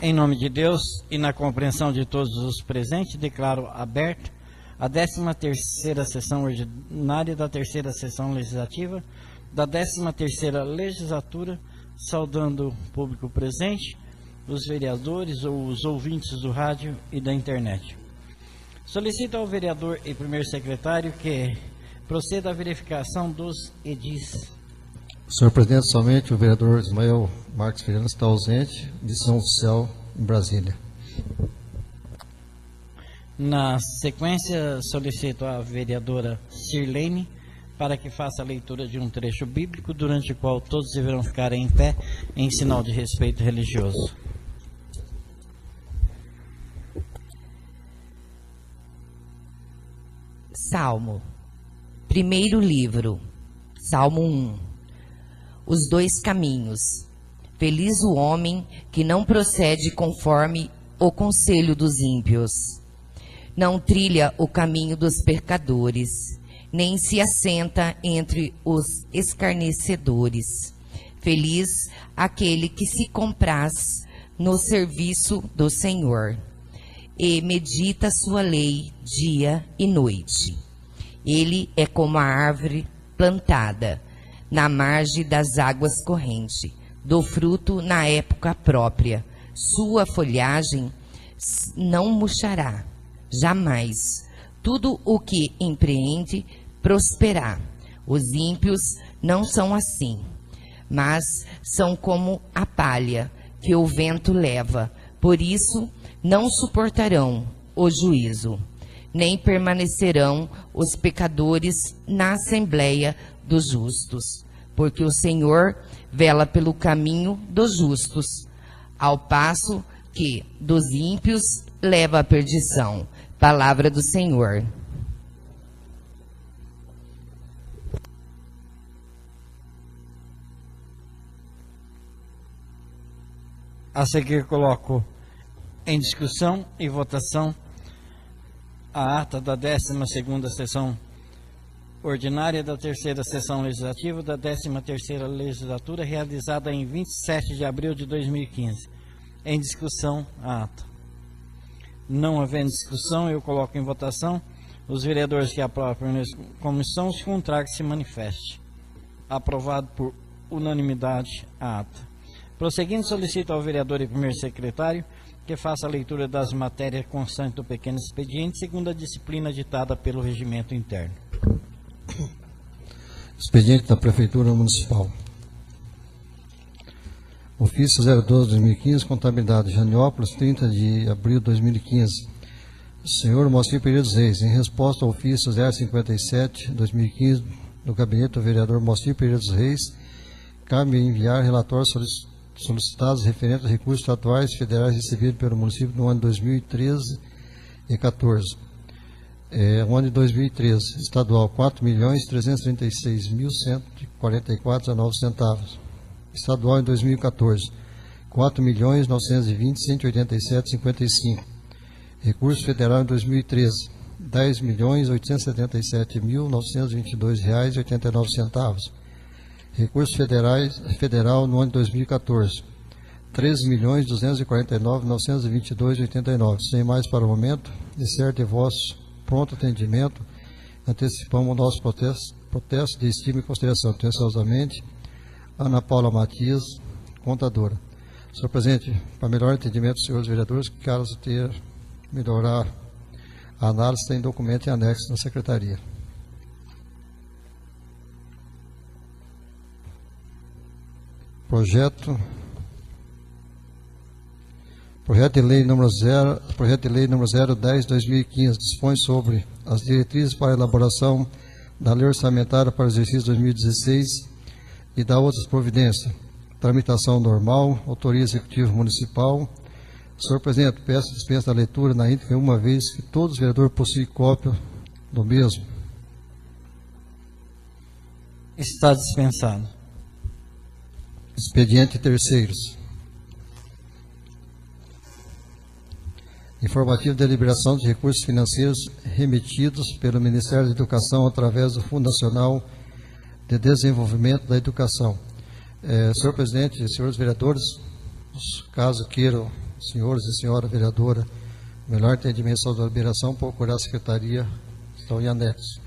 Em nome de Deus e na compreensão de todos os presentes, declaro aberta a 13ª sessão ordinária da 3ª sessão legislativa da 13ª legislatura, saudando o público presente, os vereadores ou os ouvintes do rádio e da internet. Solicito ao vereador e primeiro secretário que proceda à verificação dos edis. Senhor presidente, somente o vereador Ismael Marques Fernandes está ausente, missão oficial em Brasília. Na sequência, solicito à vereadora Sirlene para que faça a leitura de um trecho bíblico, durante o qual todos deverão ficar em pé em sinal de respeito religioso. Salmo, primeiro livro, Salmo 1. Os dois caminhos. Feliz o homem que não procede conforme o conselho dos ímpios, não trilha o caminho dos pecadores, nem se assenta entre os escarnecedores. Feliz aquele que se compraz no serviço do Senhor e medita sua lei dia e noite. Ele é como a árvore plantada na margem das águas correntes, do fruto na época própria. Sua folhagem não murchará, jamais. Tudo o que empreende prosperará. Os ímpios não são assim, mas são como a palha que o vento leva. Por isso, não suportarão o juízo, nem permanecerão os pecadores na assembleia dos justos. Porque o Senhor vela pelo caminho dos justos, ao passo que dos ímpios leva à perdição. Palavra do Senhor. A seguir, coloco em discussão e votação a ata da 12ª sessão ordinária da 3ª sessão legislativa da 13ª legislatura, realizada em 27 de abril de 2015. Em discussão, a ata. Não havendo discussão, eu coloco em votação. Os vereadores que aprovam a comissão, os contrários se manifestem. Aprovado por unanimidade a ata. Prosseguindo, solicito ao vereador e primeiro secretário que faça a leitura das matérias constantes do pequeno expediente, segundo a disciplina ditada pelo regimento interno. Expediente da Prefeitura Municipal. Ofício 012-2015, contabilidade Janiópolis, 30 de abril de 2015. Senhor Moacir Pereira dos Reis, em resposta ao ofício 057-2015 do gabinete do vereador Moacir Pereira dos Reis, cabe enviar relatórios solicitados referentes a recursos estaduais e federais recebidos pelo município no ano de 2013 e 14. O ano de 2013, estadual, R$ 4.336.144,19 centavos. Estadual em 2014, R$ 4.920.187,55. Recurso federal em 2013, R$ 10.877.922,89 centavos. Recurso federal no ano de 2014, R$ 13.249.922,89. Sem mais para o momento, de certo e vosso pronto atendimento, antecipamos o nosso protesto de estima e consideração. Atenciosamente, Ana Paula Matias, contadora. Senhor presidente, para melhor entendimento dos senhores vereadores, caso ter melhorar a análise, tem documento em anexo na secretaria. Projeto de lei número 010/2015 dispõe sobre as diretrizes para a elaboração da lei orçamentária para o exercício 2016 e da outras providências. Tramitação normal, autoria executiva municipal. Senhor presidente, peço dispensa da leitura na íntegra, uma vez que todos os vereadores possuem cópia do mesmo. Está dispensado. Expediente terceiros. Informativo de deliberação de recursos financeiros remetidos pelo Ministério da Educação através do Fundo Nacional de Desenvolvimento da Educação. Senhor presidente, senhores vereadores, caso queiram senhores e senhora vereadora, melhor entendimento sobre a liberação, procurar a secretaria, estão em anexo.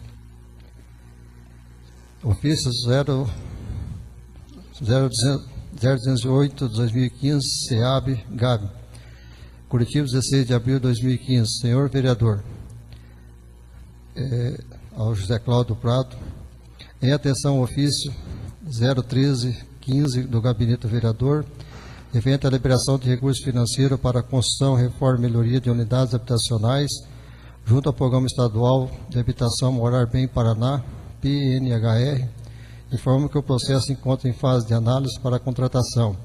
Ofício 0208 de 2015, SEAB, GAB. Curitiba, 16 de abril de 2015. Senhor vereador, ao José Cláudio Prado, em atenção ao ofício 01315 do Gabinete do Vereador, referente à liberação de recursos financeiros para a construção, reforma e melhoria de unidades habitacionais, junto ao Programa Estadual de Habitação Morar Bem Paraná, PNHR, informa que o processo se encontra em fase de análise para a contratação.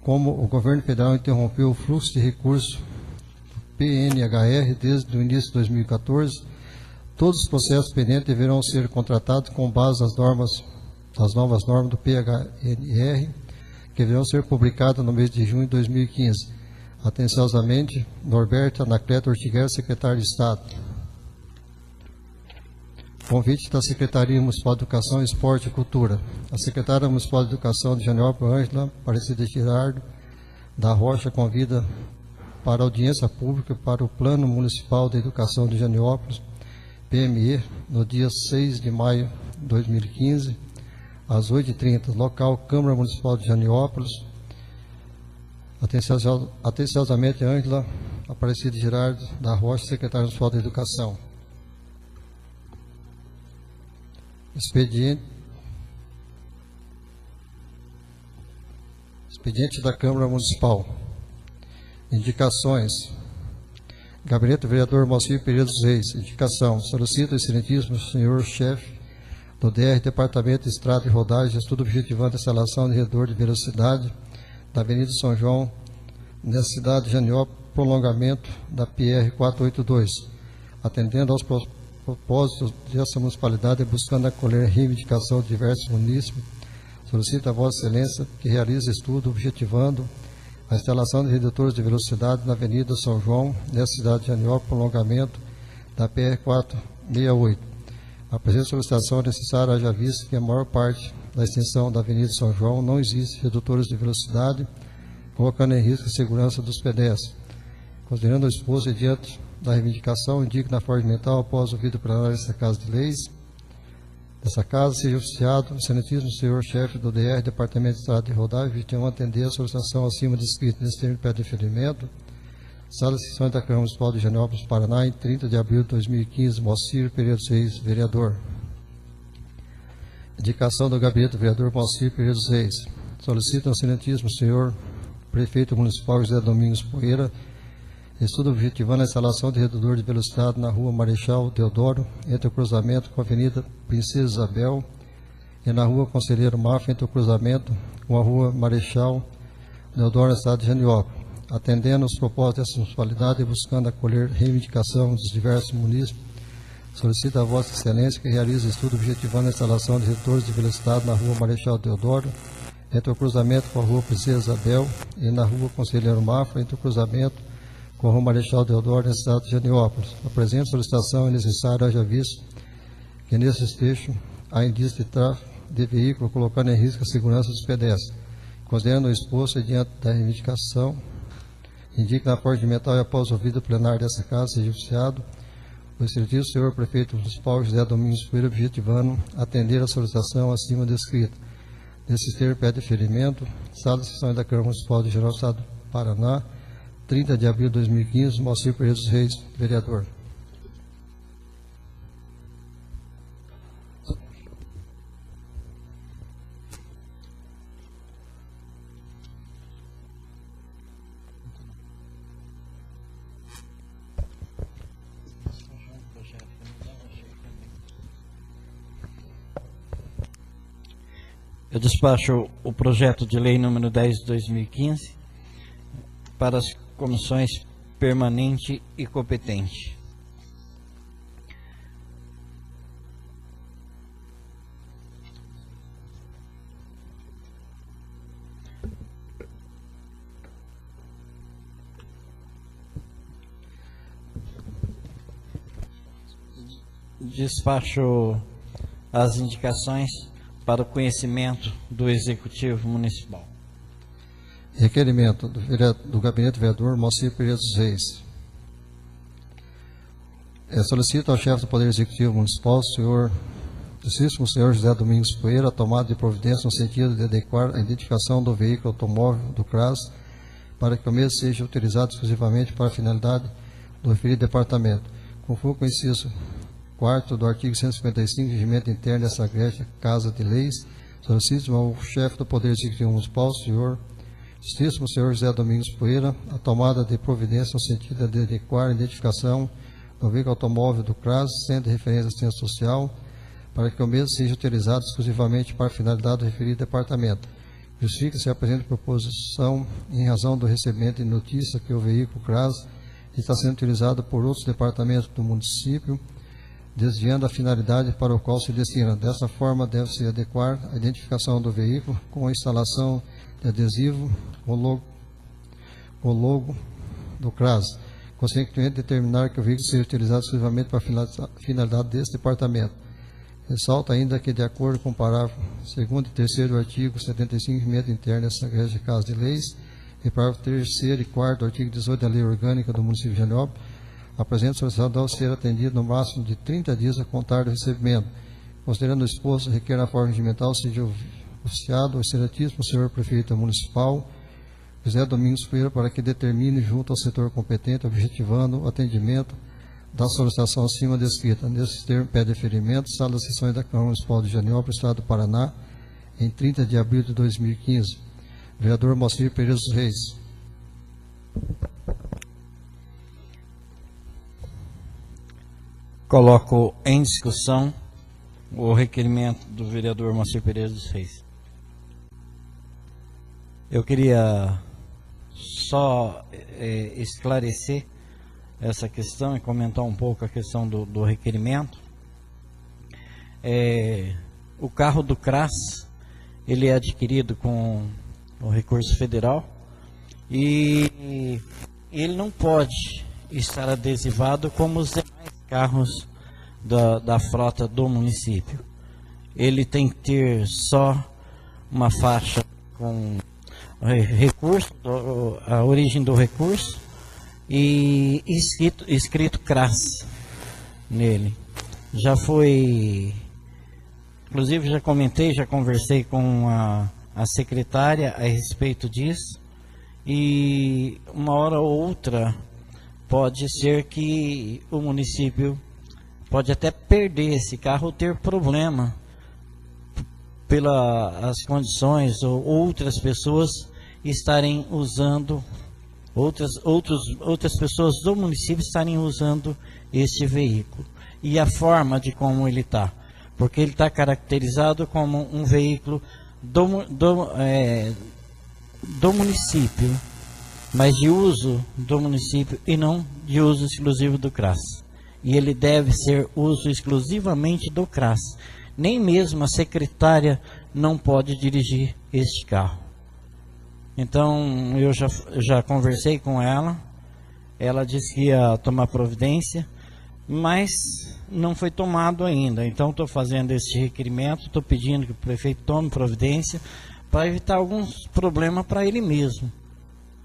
Como o governo federal interrompeu o fluxo de recursos do PNHR desde o início de 2014, todos os processos pendentes deverão ser contratados com base nas novas normas do PNHR, que deverão ser publicadas no mês de junho de 2015. Atenciosamente, Norberto Anacleto Ortigueira, secretário de Estado. Convite da Secretaria Municipal de Educação, Esporte e Cultura. A secretária Municipal de Educação de Janiópolis, Ângela Aparecida Girardo da Rocha, convida para audiência pública para o Plano Municipal de Educação de Janiópolis, PME, no dia 6 de maio de 2015, às 8h30, local Câmara Municipal de Janiópolis. Atenciosamente, Ângela Aparecida Girardo da Rocha, secretária Municipal da Educação. Expediente da Câmara Municipal. Indicações. Gabinete do Vereador Moacir Pereira dos Reis. Indicação. Solicita o excelentíssimo senhor chefe do DR, Departamento de Estrada e Rodagem, estudo objetivando a instalação de redor de velocidade da Avenida São João, nessa cidade de Janiópolis, prolongamento da PR 482, atendendo aos propósitos dessa municipalidade e buscando acolher reivindicação de diversos munícipes. Solicita a Vossa Excelência que realize estudo objetivando a instalação de redutores de velocidade na Avenida São João, nessa cidade de Janiópolis, prolongamento da PR 468. A presente solicitação é necessária, haja visto que a maior parte da extensão da Avenida São João não existe redutores de velocidade, colocando em risco a segurança dos pedestres. Considerando o exposto e diante da reivindicação, indico na forma mental, após o ouvido plenário desta Casa de Leis, dessa Casa, seja oficiado o excelentíssimo senhor chefe do DR, Departamento de Estrada e Rodagem, vistam atender a solicitação acima descrita nesse termo de pé-deferimento, Sala de Sessões da Câmara Municipal de Janiópolis, Paraná, em 30 de abril de 2015, Moacir Pereira dos Reis, vereador. Indicação do Gabinete do Vereador Moacir Pereira dos Reis. Solicita ao excelentíssimo senhor Prefeito Municipal José Domingos Poeira estudo objetivando a instalação de redutor de velocidade na rua Marechal Deodoro, entre o cruzamento com a Avenida Princesa Isabel, e na rua Conselheiro Mafra, entre o cruzamento com a rua Marechal Deodoro, na cidade de Janiópolis, atendendo os propósitos dessa municipalidade e buscando acolher reivindicação dos diversos munícipes. Solicita a Vossa Excelência que realize estudo objetivando a instalação de redutores de velocidade na rua Marechal Deodoro, entre o cruzamento com a rua Princesa Isabel, e na rua Conselheiro Mafra, entre o cruzamento com a rua Marechal Deodoro, na cidade de Janiópolis. A presente solicitação é necessária, haja visto que nesse trecho há indício de tráfego de veículo, colocando em risco a segurança dos pedestres. Considerando o exposto e diante da reivindicação, indica na parte mental e após o ouvido plenário dessa Casa, seja oficiado o excelentíssimo senhor Prefeito Municipal José Domingos Poeira, objetivando atender a solicitação acima descrita. Nesse termo, pede deferimento, Sala de Sessões da Câmara Municipal de Janiópolis, Estado do Paraná, 30 de abril de 2015, Moacir Pereira dos Reis, vereador. Eu despacho o projeto de lei número 10 de 2015 para as comissões permanente e competente. Despacho as indicações para o conhecimento do Executivo Municipal. Requerimento do Gabinete do Vereador Moacir Pereira dos Reis. Solicito ao chefe do Poder Executivo Municipal, senhor José Domingos Poeira, a tomada de providência no sentido de adequar a identificação do veículo automóvel do CRAS para que o mesmo seja utilizado exclusivamente para a finalidade do referido departamento. Conforme com o inciso 4º do artigo 155 do Regimento Interno dessa Igreja Casa de Leis, solicito ao chefe do Poder Executivo Municipal, senhor José Domingos Poeira, a tomada de providência no sentido de adequar a identificação do veículo automóvel do CRAS, sendo de referência à assistência social, para que o mesmo seja utilizado exclusivamente para a finalidade do referido departamento. Justifica-se a presente proposição em razão do recebimento de notícia que o veículo CRAS está sendo utilizado por outros departamentos do município, desviando a finalidade para o qual se destina. Dessa forma, deve-se adequar a identificação do veículo com a instalação de adesivo com o logo do CRAS. Consequentemente, determinar que o veículo seja utilizado exclusivamente para a finalidade desse departamento. Ressalta ainda que, de acordo com o parágrafo 2º e 3º do artigo 75 do Regimento Interno dessa Igreja de Casa de Leis, e parágrafo 3º e 4º do artigo 18 da Lei Orgânica do município de Janiópolis, a presente solicitação deve ser atendida no máximo de 30 dias a contar do recebimento. Considerando o exposto, requer na forma regimental seja oficiado o excelentíssimo senhor prefeito municipal, José Domingos Poeira, para que determine junto ao setor competente, objetivando o atendimento da solicitação acima descrita. Nesse termo, pede deferimento, sala das sessões da Câmara Municipal de Janiópolis, Estado do Paraná, em 30 de abril de 2015. Vereador Moacir Pereira dos Reis. Coloco em discussão o requerimento do vereador Moacir Pereira dos Reis. Eu queria só esclarecer essa questão e comentar um pouco a questão do requerimento. O carro do CRAS, ele é adquirido com o recurso federal e ele não pode estar adesivado como os demais carros da frota do município. Ele tem que ter só uma faixa com recurso, a origem do recurso, e escrito CRAS nele. Já foi, inclusive já comentei, já conversei com a secretária a respeito disso, e uma hora ou outra pode ser que o município pode até perder esse carro ou ter problema pelas condições ou outras pessoas estarem usando, outras pessoas do município estarem usando esse veículo. E a forma de como ele está, porque ele está caracterizado como um veículo do município, mas de uso do município e não de uso exclusivo do CRAS. E ele deve ser uso exclusivamente do CRAS. Nem mesmo a secretária não pode dirigir este carro. Então, eu já conversei com ela, ela disse que ia tomar providência, mas não foi tomado ainda. Então, estou fazendo esse requerimento, estou pedindo que o prefeito tome providência para evitar alguns problemas para ele mesmo,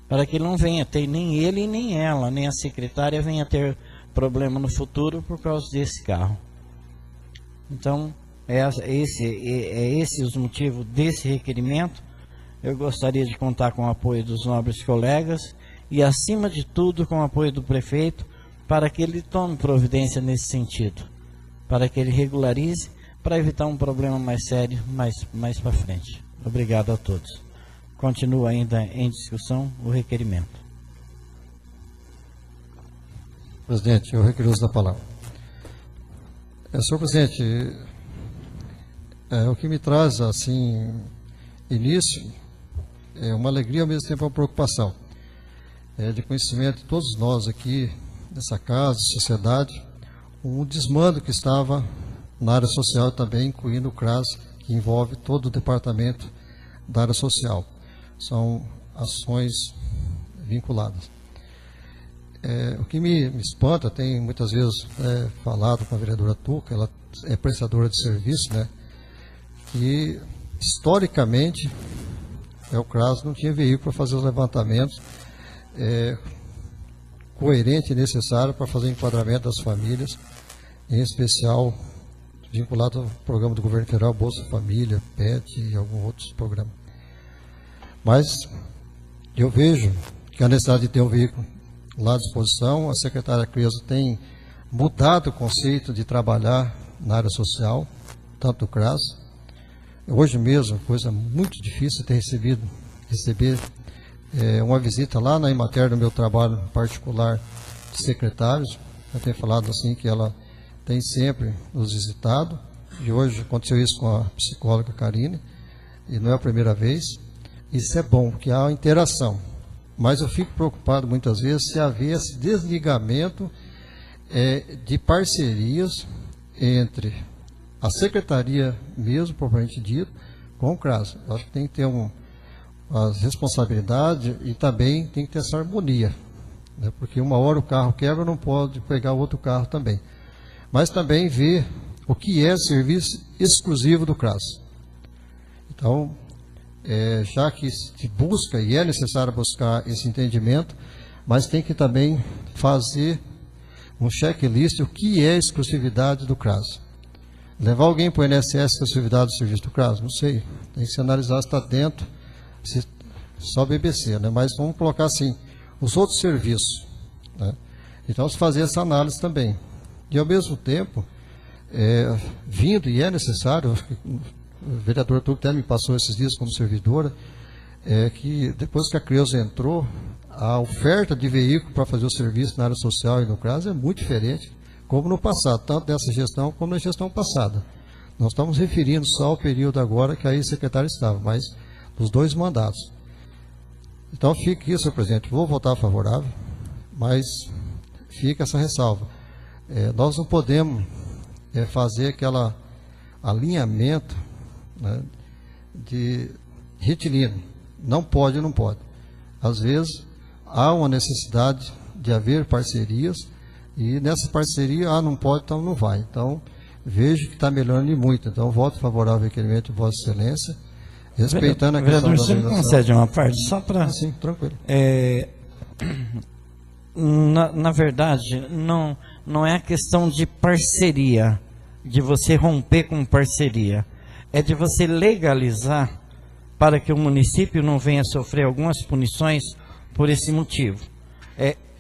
para que ele não venha ter, nem ele, nem ela, nem a secretária venha ter problema no futuro por causa desse carro. Então, esse os motivos desse requerimento. Eu gostaria de contar com o apoio dos nobres colegas e, acima de tudo, com o apoio do prefeito, para que ele tome providência nesse sentido, para que ele regularize, para evitar um problema mais sério mais para frente. Obrigado a todos. Continua ainda em discussão o requerimento. Presidente, eu requeiro o uso da palavra. Senhor presidente, o que me traz, assim, início, é uma alegria, ao mesmo tempo uma preocupação. De conhecimento de todos nós aqui, nessa casa, sociedade, um desmando que estava na área social também, incluindo o CRAS, que envolve todo o departamento da área social. São ações vinculadas. O que me espanta, tenho muitas vezes falado com a vereadora Tuca, ela é prestadora de serviço, né, que historicamente o CRAS não tinha veículo para fazer os levantamentos coerente e necessário para fazer o enquadramento das famílias, em especial vinculado ao programa do governo federal, Bolsa Família, PET e alguns outros programas. Mas eu vejo que a necessidade de ter um veículo lá à disposição, a secretária Creuza tem mudado o conceito de trabalhar na área social, tanto do CRAS. Hoje mesmo, coisa muito difícil ter receber uma visita lá na Emater, no meu trabalho particular de secretários. Eu tenho falado assim que ela tem sempre nos visitado, e hoje aconteceu isso com a psicóloga Karine, e não é a primeira vez. Isso é bom, que há uma interação, mas eu fico preocupado muitas vezes se haver esse desligamento de parcerias entre a secretaria mesmo, propriamente dito, com o CRAS. Eu acho que tem que ter as responsabilidades e também tem que ter essa harmonia, né? Porque uma hora o carro quebra, não pode pegar outro carro também. Mas também ver o que é serviço exclusivo do CRAS. Então, já que se busca e é necessário buscar esse entendimento, mas tem que também fazer um checklist o que é exclusividade do CRAS. Levar alguém para o INSS exclusividade do serviço do CRAS? Não sei. Tem que se analisar se está dentro, se só BBC, né? Mas vamos colocar assim, os outros serviços, né? Então, se fazer essa análise também. E ao mesmo tempo, vindo, e é necessário, acho que o vereador Tuco até me passou esses dias como servidora, que depois que a Creuza entrou, a oferta de veículo para fazer o serviço na área social e no CRAS é muito diferente, como no passado, tanto nessa gestão como na gestão passada. Nós estamos referindo só ao período agora que aí o secretário estava, mas dos 2 mandatos. Então fica aqui, senhor presidente, vou votar favorável, mas fica essa ressalva. Nós não podemos fazer aquele alinhamento, né, de retilíneo. Não pode, não pode. Às vezes, há uma necessidade de haver parcerias, e nessa parceria, não pode, então não vai. Então, vejo que está melhorando e muito. Então, voto favorável ao requerimento de Vossa Excelência, respeitando a questão da você me concede uma parte, só para... Sim, tranquilo. Na verdade, não é a questão de parceria, de você romper com parceria. É de você legalizar para que o município não venha sofrer algumas punições por esse motivo.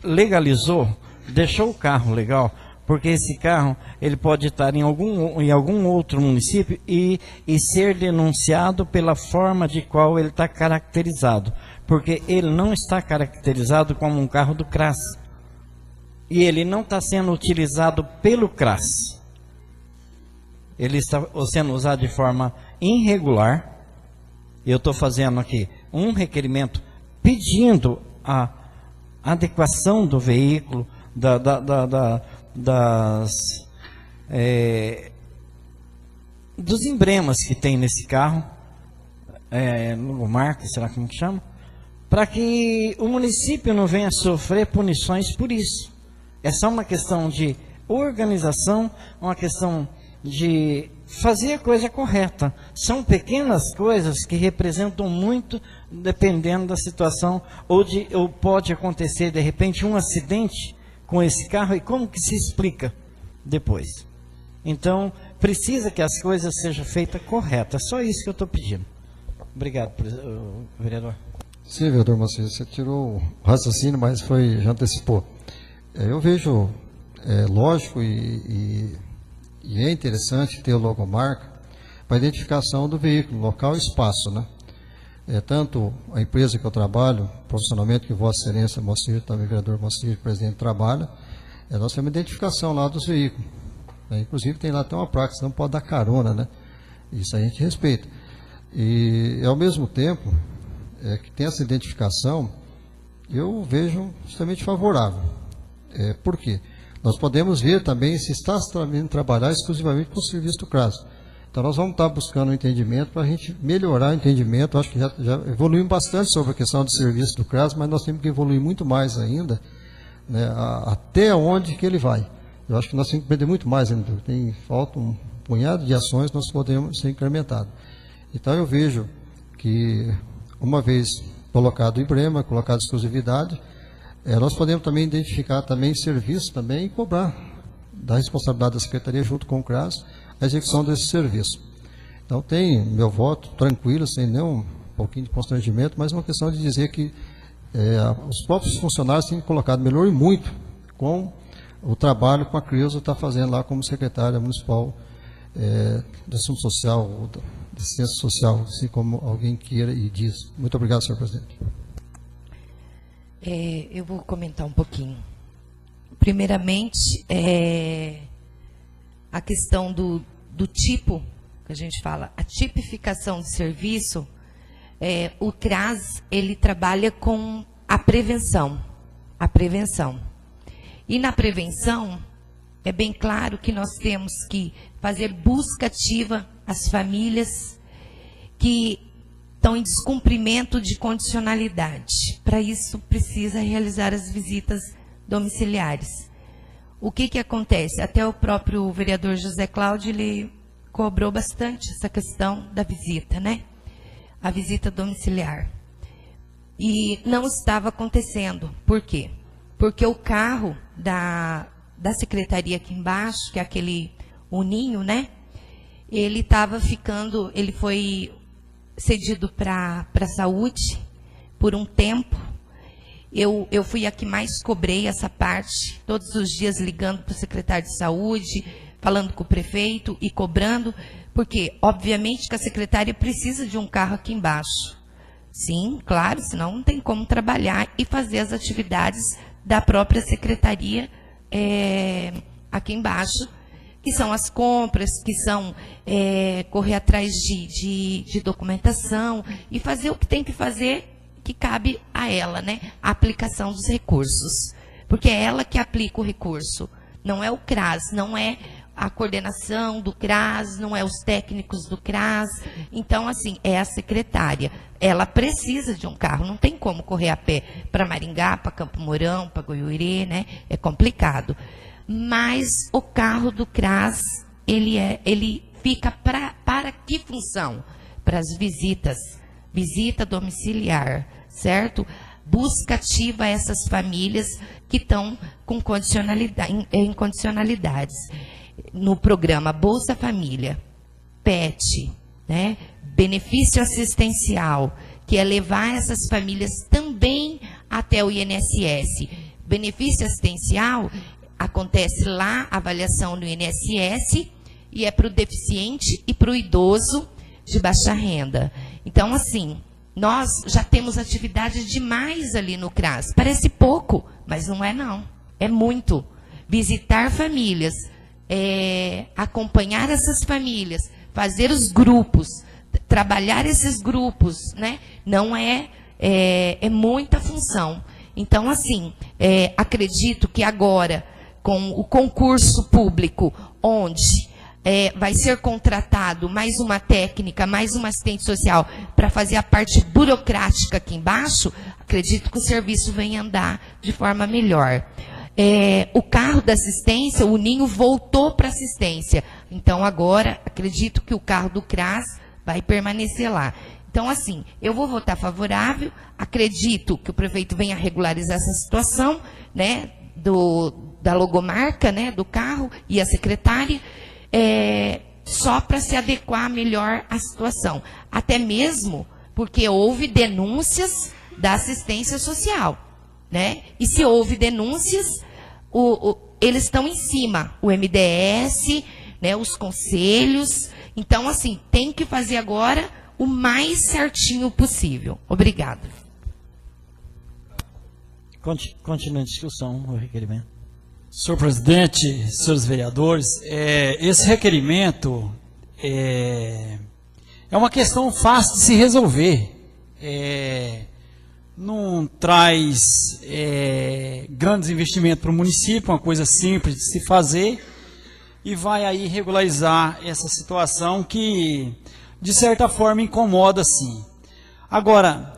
Legalizou, deixou o carro legal, porque esse carro ele pode estar em algum outro município e ser denunciado pela forma de qual ele está caracterizado, porque ele não está caracterizado como um carro do CRAS e ele não está sendo utilizado pelo CRAS, ele está sendo usado de forma irregular. Eu estou fazendo aqui um requerimento pedindo a adequação do veículo, dos emblemas que tem nesse carro, logomarca, será como que chama? Para que o município não venha sofrer punições por isso. É só uma questão de organização, uma questão de fazer a coisa correta. São pequenas coisas que representam muito, dependendo da situação, ou pode acontecer de repente um acidente com esse carro, e como que se explica depois? Então, precisa que as coisas sejam feitas corretas. Só isso que eu estou pedindo. Obrigado, vereador. Sim, vereador Maciel, você tirou o raciocínio, mas já antecipou. Eu vejo, lógico e é interessante ter o logomarca para identificação do veículo, local e espaço, né? Tanto a empresa que eu trabalho, profissionalmente, que Vossa Excelência Moacir, também o vereador Moacir, presidente, trabalha, nós temos identificação lá dos veículos. Inclusive tem lá até uma placa, senão pode dar carona, né? Isso a gente respeita. E ao mesmo tempo que tem essa identificação, eu vejo justamente favorável. Por quê? Nós podemos ver também se está trabalhar exclusivamente com o serviço do CRAS. Então, nós vamos estar buscando um entendimento para a gente melhorar o entendimento. Acho que já evoluímos bastante sobre a questão do serviço do CRAS, mas nós temos que evoluir muito mais ainda, né, até onde que ele vai. Eu acho que nós temos que aprender muito mais ainda. Falta um punhado de ações que nós podemos ser incrementados. Então, eu vejo que uma vez colocado em Brema, colocado exclusividade, nós podemos também identificar também serviço também e cobrar da responsabilidade da Secretaria junto com o CRAS a execução desse serviço. Então tem meu voto tranquilo, sem nenhum pouquinho de constrangimento, mas uma questão de dizer que os próprios funcionários têm colocado, melhor e muito, com o trabalho que a Creuza está fazendo lá como secretária municipal de assunto social, ou de assistência social, assim como alguém queira e diz. Muito obrigado, senhor presidente. Eu vou comentar um pouquinho. Primeiramente, a questão do tipo, que a gente fala, a tipificação de serviço, o CRAS, ele trabalha com a prevenção. A prevenção. E na prevenção, é bem claro que nós temos que fazer busca ativa às famílias que estão em descumprimento de condicionalidade. Para isso, precisa realizar as visitas domiciliares. O que acontece? Até o próprio vereador José Cláudio, ele cobrou bastante essa questão da visita, né? A visita domiciliar. E não estava acontecendo. Por quê? Porque o carro da secretaria aqui embaixo, que é aquele Uninho, né? Ele estava ficando, ele foi cedido para a saúde por um tempo. Eu fui a que mais cobrei essa parte, todos os dias ligando para o secretário de saúde, falando com o prefeito e cobrando, porque, obviamente, que a secretária precisa de um carro aqui embaixo. Sim, claro, senão não tem como trabalhar e fazer as atividades da própria secretaria aqui embaixo, que são as compras, que são correr atrás de documentação e fazer o que tem que fazer, que cabe a ela, né? A aplicação dos recursos. Porque é ela que aplica o recurso, não é o CRAS, não é a coordenação do CRAS, não é os técnicos do CRAS. Então, assim, é a secretária. Ela precisa de um carro, não tem como correr a pé para Maringá, para Campo Mourão, para Goiuerê, né? É complicado. Mas o carro do CRAS, ele fica para que função? Para as visitas. Visita domiciliar, certo? Busca ativa a essas famílias que estão com incondicionalidades. No programa Bolsa Família, PET, né? Benefício assistencial, que é levar essas famílias também até o INSS. Benefício assistencial, acontece lá a avaliação no INSS e é para o deficiente e para o idoso de baixa renda. Então, assim, nós já temos atividade demais ali no CRAS. Parece pouco, mas não é não. É muito. Visitar famílias, acompanhar essas famílias, fazer os grupos, trabalhar esses grupos, né? Não é muita função. Então, assim, acredito que agora, com o concurso público, onde vai ser contratado mais uma técnica, mais uma assistente social para fazer a parte burocrática aqui embaixo, acredito que o serviço venha andar de forma melhor. O carro da assistência, o Ninho voltou para assistência. Então, agora, acredito que o carro do CRAS vai permanecer lá. Então, assim, eu vou votar favorável, acredito que o prefeito venha regularizar essa situação, né, da logomarca, né, do carro e a secretária, só para se adequar melhor à situação. Até mesmo porque houve denúncias da assistência social, né? E se houve denúncias, eles estão em cima, o MDS, né, os conselhos. Então, assim, tem que fazer agora o mais certinho possível. Obrigada. Continua a discussão, o requerimento. Senhor presidente, senhores vereadores, esse requerimento é uma questão fácil de se resolver. Não traz grandes investimentos para o município, uma coisa simples de se fazer, e vai aí regularizar essa situação que, de certa forma, incomoda, sim. Agora,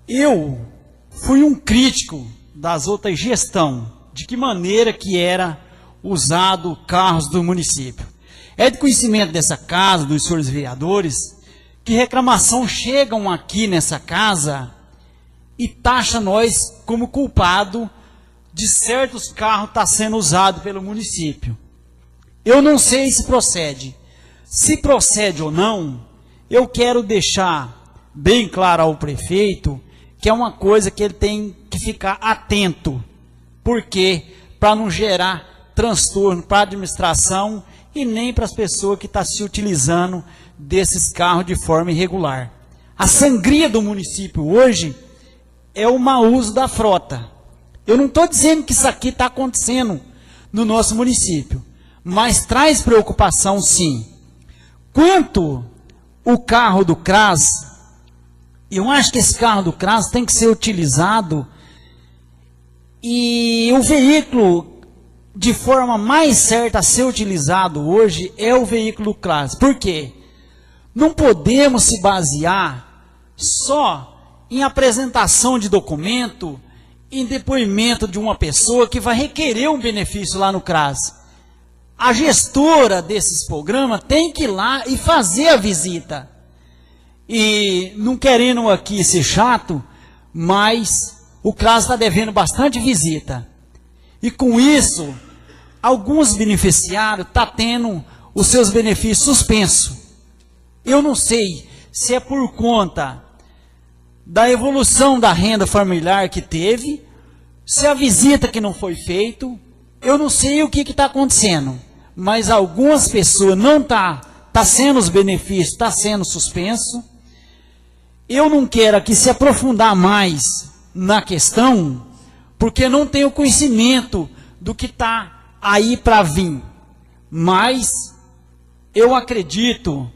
eu fui um crítico das outras gestões, de que maneira que era usado carros do município. É de conhecimento dessa casa, dos senhores vereadores, que reclamação chegam aqui nessa casa e taxa nós como culpado de certos carros estar sendo usados pelo município. Eu não sei se procede. Se procede ou não, eu quero deixar bem claro ao prefeito que é uma coisa que ele tem que ficar atento. Por quê? Para não gerar transtorno para a administração e nem para as pessoas que estão se utilizando desses carros de forma irregular. A sangria do município hoje é o mau uso da frota. Eu não estou dizendo que isso aqui está acontecendo no nosso município, mas traz preocupação sim. Quanto o carro do CRAS, eu acho que esse carro do CRAS tem que ser utilizado e o veículo de forma mais certa a ser utilizado hoje é o veículo do CRAS. Por quê? Não podemos se basear só em apresentação de documento, em depoimento de uma pessoa que vai requerer um benefício lá no CRAS. A gestora desses programas tem que ir lá e fazer a visita. E não querendo aqui ser chato, mas o CRAS está devendo bastante visita. E com isso, alguns beneficiários estão tendo os seus benefícios suspensos. Eu não sei se é por conta da evolução da renda familiar que teve, se a visita que não foi feita, eu não sei o que está acontecendo, mas algumas pessoas não tá sendo os benefícios, está sendo suspenso. Eu não quero aqui se aprofundar mais na questão, porque não tenho conhecimento do que está aí para vir, mas eu acredito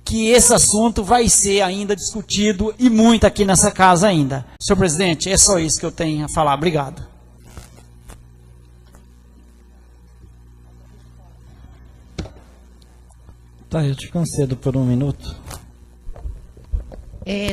que esse assunto vai ser ainda discutido e muito aqui nessa casa ainda. Senhor presidente, é só isso que eu tenho a falar. Obrigado. Tá, eu te concedo por 1 minuto.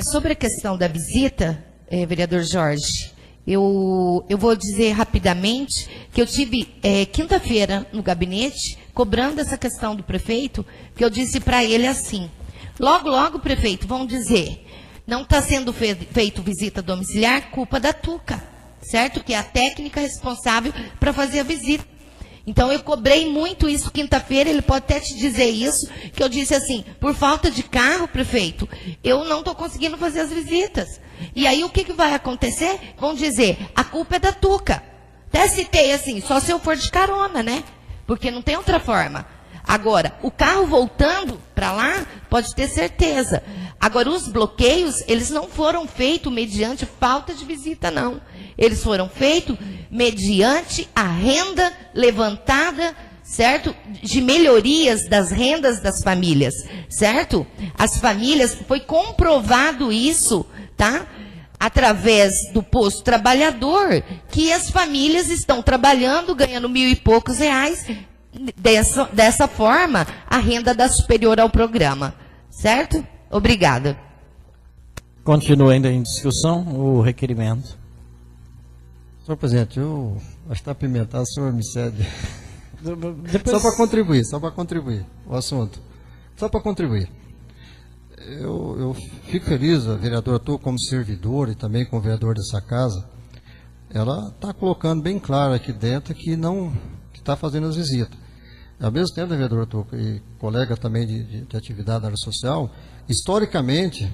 Sobre a questão da visita, vereador Jorge, eu vou dizer rapidamente que eu tive quinta-feira no gabinete, cobrando essa questão do prefeito, que eu disse para ele assim: logo, logo, prefeito, vão dizer, não está sendo feito visita domiciliar, culpa da Tuca, certo? Que é a técnica responsável para fazer a visita. Então, eu cobrei muito isso quinta-feira, ele pode até te dizer isso, que eu disse assim, por falta de carro, prefeito, eu não estou conseguindo fazer as visitas. E aí, o que vai acontecer? Vão dizer, a culpa é da Tuca. Até citei assim, só se eu for de carona, né? Porque não tem outra forma. Agora, o carro voltando para lá, pode ter certeza. Agora, os bloqueios, eles não foram feitos mediante falta de visita, não. Eles foram feitos mediante a renda levantada, certo? De melhorias das rendas das famílias, certo? As famílias, foi comprovado isso, tá? Através do posto trabalhador, que as famílias estão trabalhando, ganhando 1.000 e poucos reais. Dessa forma, a renda dá superior ao programa, certo? Obrigada. Continua ainda em discussão o requerimento. Senhor presidente, eu acho que está apimentado, o senhor me cede. Depois... Só para contribuir o assunto. Só para contribuir. Eu fico feliz, a vereadora Tuca, como servidor e também como vereador dessa casa, ela está colocando bem claro aqui dentro que está fazendo as visitas. Ao mesmo tempo, vereadora Tuca, e colega também de atividade na área social, historicamente,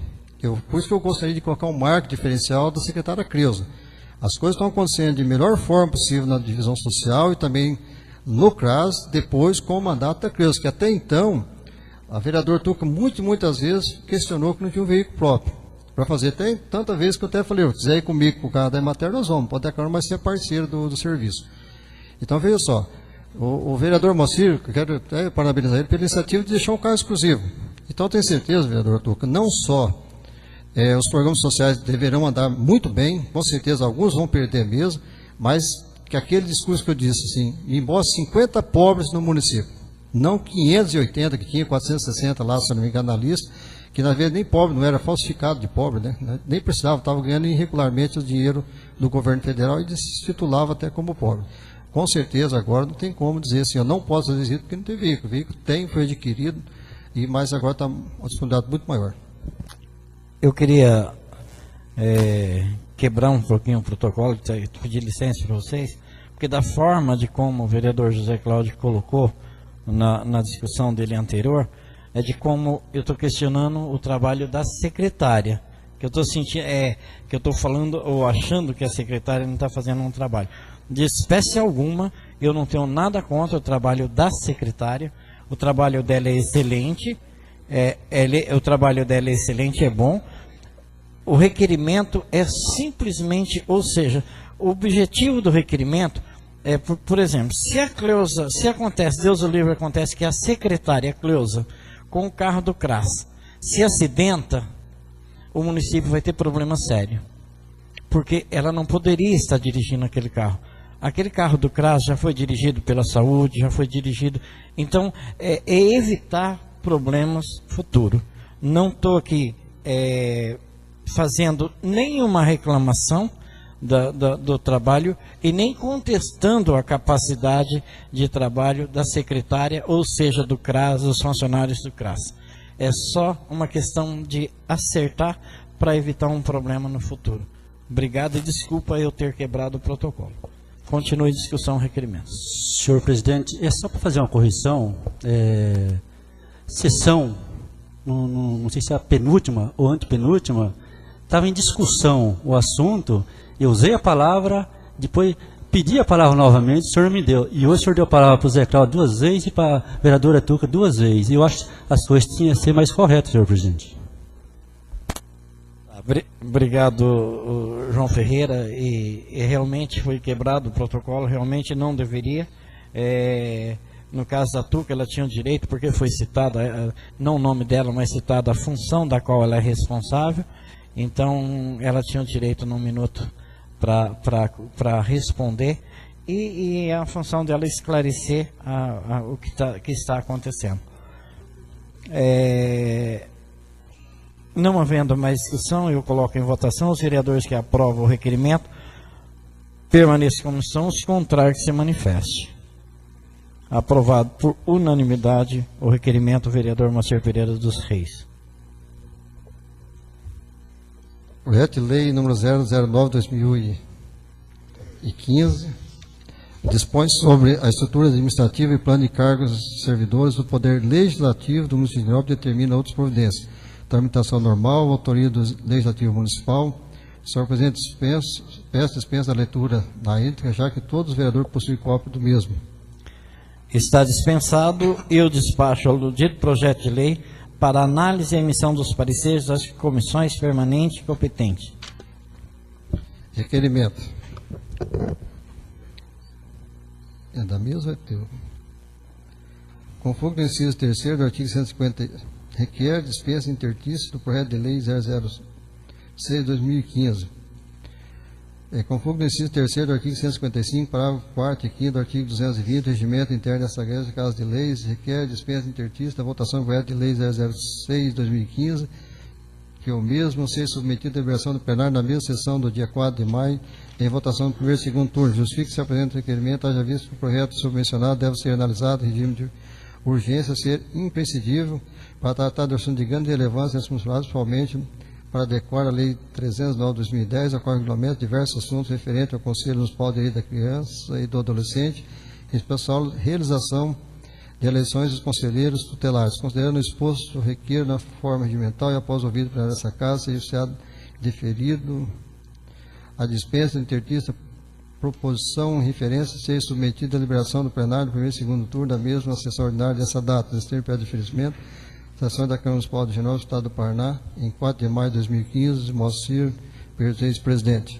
por isso que eu gostaria de colocar um marco diferencial da secretária Creuza. As coisas estão acontecendo de melhor forma possível na divisão social e também no CRAS, depois com o mandato da Creuza, que até então, a vereadora Tuca muitas vezes questionou que não tinha um veículo próprio para fazer. Tem tanta vez que eu até falei, se quiser ir comigo para o carro da Emater, nós vamos, pode declarar, mas ser parceiro do serviço. Então, veja só, o vereador Moacir, quero até parabenizar ele pela iniciativa de deixar um carro exclusivo. Então, eu tenho certeza, vereador Tuca, não só os programas sociais deverão andar muito bem, com certeza alguns vão perder mesmo, mas que aquele discurso que eu disse, assim, embora 50 pobres no município, não 580 que tinha, 460 lá, se não me engano, na lista, que na verdade nem pobre, não era falsificado de pobre, né? Nem precisava, estava ganhando irregularmente o dinheiro do governo federal e se titulava até como pobre. Com certeza agora não tem como dizer assim, eu não posso fazer visita porque não tem veículo. O veículo foi adquirido, mas agora está uma disponibilidade muito maior. Eu queria quebrar um pouquinho o protocolo, pedir licença para vocês, porque da forma de como o vereador José Cláudio colocou na discussão dele anterior, é de como eu estou questionando o trabalho da secretária, que eu estou sentindo, que eu estou falando ou achando que a secretária não está fazendo um trabalho. De espécie alguma, eu não tenho nada contra o trabalho da secretária, o trabalho dela é excelente, o trabalho dela é excelente, é bom. O requerimento é simplesmente, ou seja, o objetivo do requerimento é, por exemplo, se a Cleusa, se acontece, Deus o livre, acontece que a secretária Cleusa, com o carro do CRAS, se acidenta, o município vai ter problema sério, porque ela não poderia estar dirigindo aquele carro. Aquele carro do CRAS já foi dirigido pela saúde, já foi dirigido, então é evitar problemas futuros. Não estou aqui fazendo nenhuma reclamação do trabalho e nem contestando a capacidade de trabalho da secretária, ou seja, do CRAS, dos funcionários do CRAS. É só uma questão de acertar para evitar um problema no futuro. Obrigado e desculpa eu ter quebrado o protocolo. Continue a discussão, requerimento. Senhor presidente, é só para fazer uma correção. Sessão, não sei se é a penúltima ou antepenúltima, estava em discussão o assunto, eu usei a palavra, depois pedi a palavra novamente, o senhor me deu. E hoje o senhor deu a palavra para o Zé Cláudio 2 vezes e para a vereadora Tuca 2 vezes. E eu acho que as coisas tinham que ser mais corretas, senhor presidente. Obrigado, João Ferreira. E realmente foi quebrado o protocolo, realmente não deveria. No caso da Tuca, ela tinha o direito, porque foi citada, não o nome dela, mas citada a função da qual ela é responsável. Então, ela tinha o direito num minuto para responder, e a função dela é esclarecer o que está acontecendo. Não havendo mais discussão, eu coloco em votação. Os vereadores que aprovam o requerimento permaneçam como são, os contrários que se manifeste. Aprovado por unanimidade o requerimento, o vereador Moacir Pereira dos Reis. Projeto de lei número 009/2015 dispõe sobre a estrutura administrativa e plano de cargos de servidores do Poder Legislativo do município de Niterópolis, determina outras providências. Tramitação normal, autoria do Legislativo Municipal. Senhor presidente, dispensa a leitura na íntegra, já que todos os vereadores possuem cópia do mesmo. Está dispensado e o despacho do dito projeto de lei para análise e emissão dos pareceres das comissões permanentes competentes. Requerimento. É da mesma, é teu. Conforme o inciso 3º do artigo 150, requer dispensa intertícia do projeto de lei 006/2015. Conforme o inciso 3º do artigo 155, parágrafo 4º e 5º do artigo 220, regimento interno dessa casa de leis, requer dispensa intertícia da votação do projeto de lei 006/2015, que o mesmo seja submetido à deliberação do plenário na mesma sessão do dia 4 de maio, em votação do primeiro e segundo turno. Justifique que se apresenta o requerimento, haja visto que o projeto submencionado deve ser analisado em regime de urgência, ser imprescindível para tratar de assunto de grande relevância nas funcionários, principalmente para adequar a Lei 309/2010, a qual regulamenta diversos assuntos referentes ao Conselho Municipal de Direito da Criança e do Adolescente, em especial realização de eleições dos conselheiros tutelares. Considerando o exposto, requer na forma regimental e após ouvido para essa casa, seja deferido a dispensa de intertícia, proposição em referência, seja submetida à deliberação do plenário do primeiro e segundo turno da mesma sessão ordinária dessa data. Desse pé de oferecimento, sessão da Câmara Municipal de Genópolis, Estado do Paraná, em 4 de maio de 2015, Moacir Pereira, presidente.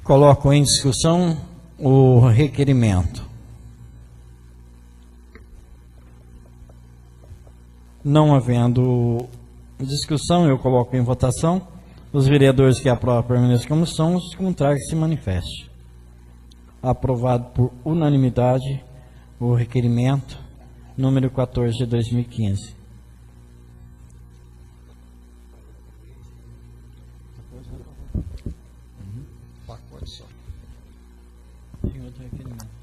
Coloco em discussão o requerimento. Não havendo discussão, eu coloco em votação. Os vereadores que aprovam permanecem como são, os contrários se manifestem. Aprovado por unanimidade o requerimento número 14 de 2015. Pacote só. Tem outro requerimento.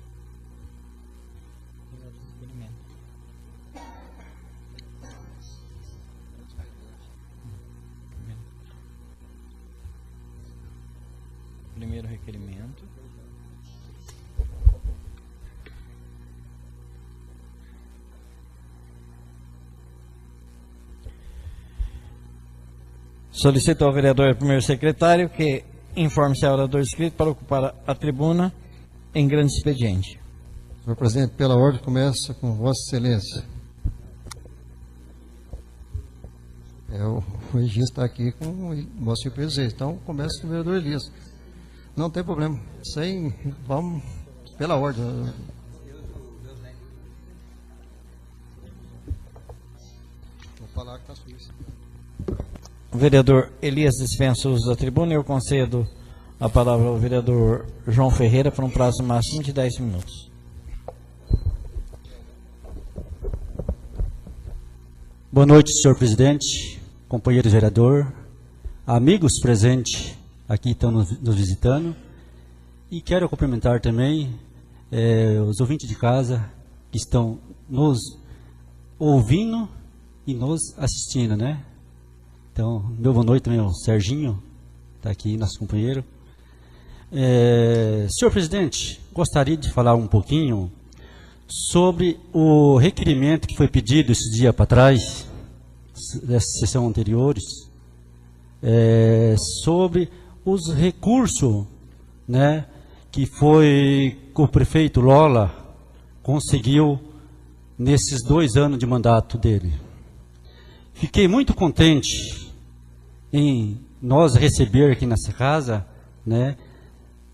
Solicito ao vereador primeiro secretário que informe se é orador inscrito para ocupar a tribuna em grande expediente. Senhor presidente, pela ordem, começa com Vossa Excelência. O registro está aqui com o Moacir Pires Reis, então começa com o vereador Elias. Não tem problema, vamos pela ordem. Vou falar com a Suíça. O vereador Elias dispensa o uso da tribuna e eu concedo a palavra ao vereador João Ferreira por um prazo máximo de 10 minutos. Boa noite, senhor presidente, companheiro vereador, amigos presentes aqui estão nos visitando, e quero cumprimentar também os ouvintes de casa que estão nos ouvindo e nos assistindo, né? Então, meu boa noite também ao Serginho, está aqui, nosso companheiro. Senhor presidente, gostaria de falar um pouquinho sobre o requerimento que foi pedido esse dia para trás, dessa sessão anteriores, sobre os recursos, né, que o prefeito Lola conseguiu nesses 2 anos de mandato dele. Fiquei muito contente em nós receber aqui nessa casa, né,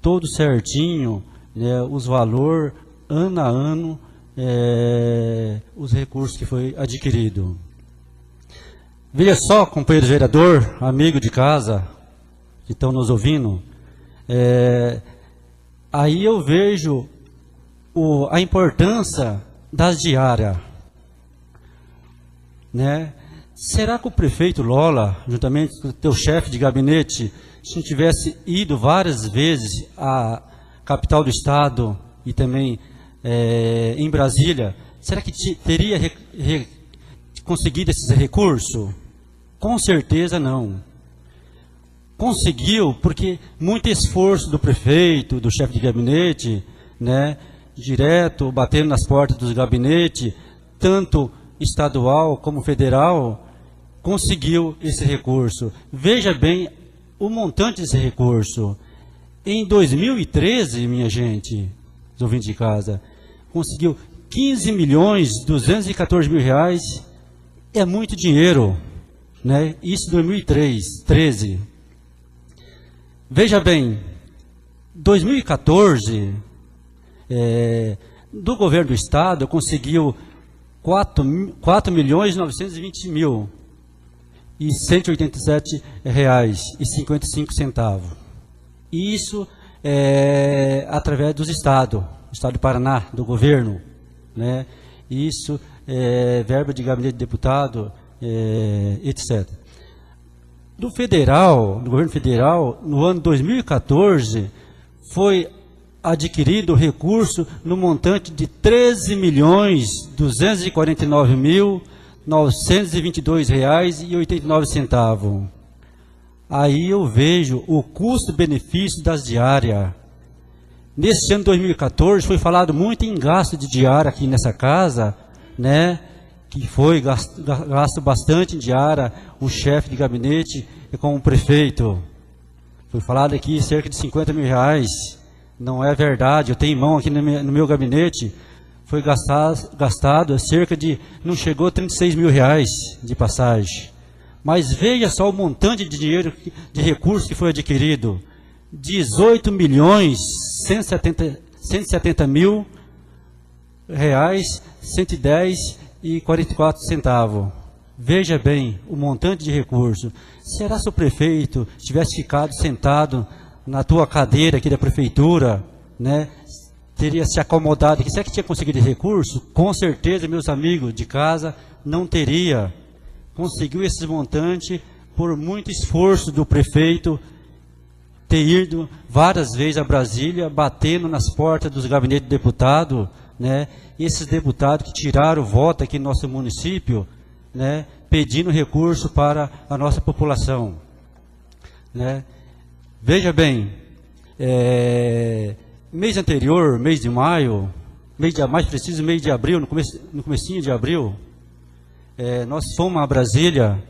todo certinho, né, os valores, ano a ano, os recursos que foi adquirido. Veja só, companheiro vereador, amigo de casa, que estão nos ouvindo, aí eu vejo a importância das diárias, né? Será que o prefeito Lola, juntamente com o teu chefe de gabinete, se não tivesse ido várias vezes à capital do estado e também em Brasília, será que teria conseguido esses recursos? Com certeza não. Conseguiu porque muito esforço do prefeito, do chefe de gabinete, né, direto, batendo nas portas dos gabinetes, tanto estadual como federal, conseguiu esse recurso. Veja bem o montante desse recurso. Em 2013, minha gente, os ouvintes de casa, conseguiu 15.214.000 reais. É muito dinheiro, né? Isso em 2013. Veja bem, 2014, do governo do estado, conseguiu 4.920.000 e R$ 187,55. Isso através dos estados, estado do Paraná, do governo, né? Isso verba de gabinete de deputado, etc. Do governo federal, no ano 2014, foi adquirido recurso no montante de R$ 13.249.922,89. Aí eu vejo o custo-benefício das diárias. Nesse ano de 2014, foi falado muito em gasto de diária aqui nessa casa, né? Que foi gasto bastante em diária, o chefe de gabinete e com o prefeito. Foi falado aqui cerca de R$ 50.000. Não é verdade, eu tenho em mão aqui no meu gabinete, foi gastado cerca de, não chegou a R$ 36.000 de passagem. Mas veja só o montante de dinheiro, de recursos que foi adquirido. R$ 18.170.000, 110,44. Veja bem o montante de recurso. Será se o prefeito tivesse ficado sentado na tua cadeira aqui da prefeitura, né, teria se acomodado aqui? Será que tinha conseguido recurso? Com certeza, meus amigos de casa, não teria. Conseguiu esse montante por muito esforço do prefeito ter ido várias vezes a Brasília, batendo nas portas dos gabinetes de deputado, né, esses deputados que tiraram o voto aqui no nosso município, né, pedindo recurso para a nossa população, né. Veja bem, mês anterior, mês de maio, mais preciso, mês de abril, no comecinho de abril, nós fomos a Brasília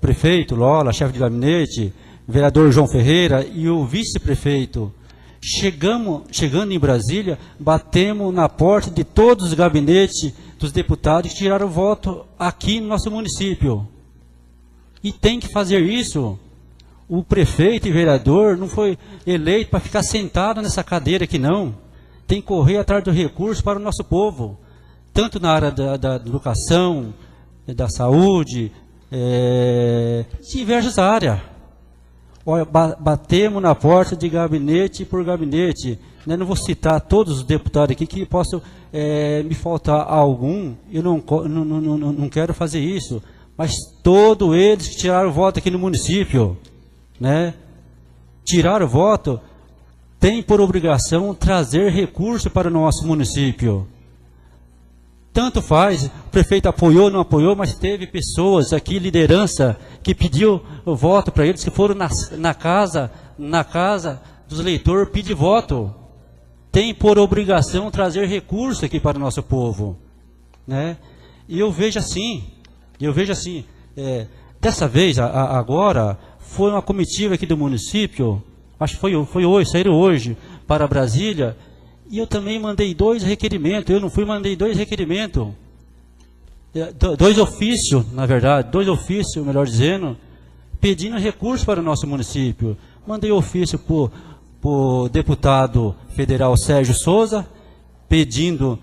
prefeito Lola, chefe de gabinete, vereador João Ferreira e o vice-prefeito, chegando em Brasília, batemos na porta de todos os gabinetes dos deputados que tiraram voto aqui no nosso município. E tem que fazer isso. O prefeito e vereador não foi eleito para ficar sentado nessa cadeira aqui, não. Tem que correr atrás do recurso para o nosso povo, tanto na área da educação, da saúde, diversas áreas. Olha, batemos na porta de gabinete por gabinete. Né? Não vou citar todos os deputados aqui que possam me faltar algum. Eu não quero fazer isso. Mas todos eles que tiraram voto aqui no município, né? Tiraram voto, tem por obrigação trazer recurso para o nosso município. Tanto faz, o prefeito apoiou, não apoiou, mas teve pessoas aqui, liderança, que pediu o voto para eles, que foram na casa dos eleitores pedir voto. Tem por obrigação trazer recurso aqui para o nosso povo, né? E eu vejo assim, dessa vez, agora, foi uma comitiva aqui do município, acho que foi hoje, saíram hoje para Brasília, e eu também mandei 2 requerimentos, mandei 2 requerimentos, 2 ofícios, na verdade, 2 ofícios, melhor dizendo, pedindo recursos para o nosso município. Mandei ofício para o deputado federal Sérgio Souza, pedindo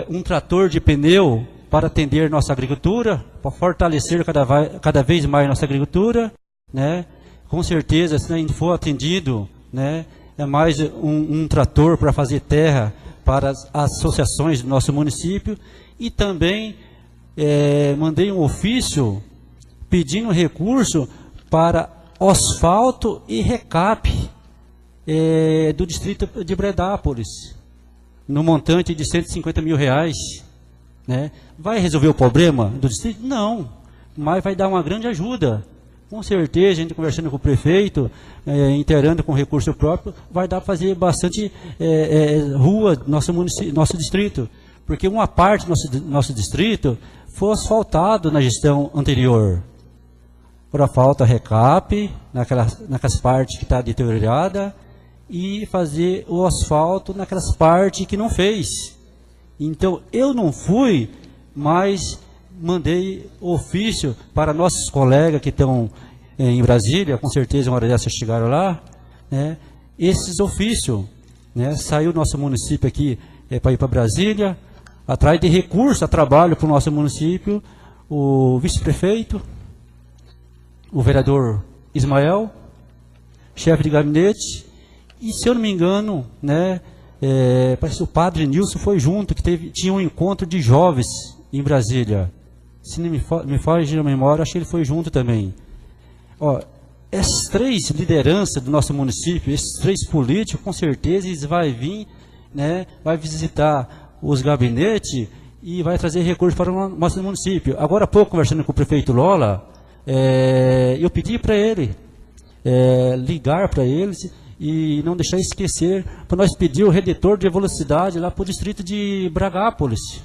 um trator de pneu para atender nossa agricultura, para fortalecer cada vez mais nossa agricultura, né? Com certeza, se não for atendido, né, é mais um trator para fazer terra para as associações do nosso município. E também mandei um ofício pedindo recurso para asfalto e recap do distrito de Bredápolis, no montante de R$150 mil. Né? Vai resolver o problema do distrito? Não, mas vai dar uma grande ajuda. Com certeza, a gente conversando com o prefeito, inteirando com recurso próprio, vai dar para fazer bastante rua no nosso distrito. Porque uma parte do nosso distrito foi asfaltado na gestão anterior. Agora falta recap, naquelas partes que está deteriorada, e fazer o asfalto naquelas partes que não fez. Então, eu não fui, mas mandei ofício para nossos colegas que estão em Brasília, com certeza uma hora dessa chegaram lá, né, esses ofícios, né, saiu nosso município aqui para ir para Brasília, atrás de recurso a trabalho para o nosso município, o vice-prefeito, o vereador Ismael, chefe de gabinete, e se eu não me engano, né, parece que o padre Nilson foi junto, que tinha um encontro de jovens em Brasília. Se não me foge a memória, acho que ele foi junto também. Ó, essas 3 lideranças do nosso município, esses 3 políticos, com certeza eles vão vir, né, vai visitar os gabinetes e vai trazer recursos para o nosso município. Agora há pouco, conversando com o prefeito Lola, eu pedi para ele ligar para eles e não deixar esquecer, para nós pedir o redutor de velocidade lá para o distrito de Bredápolis.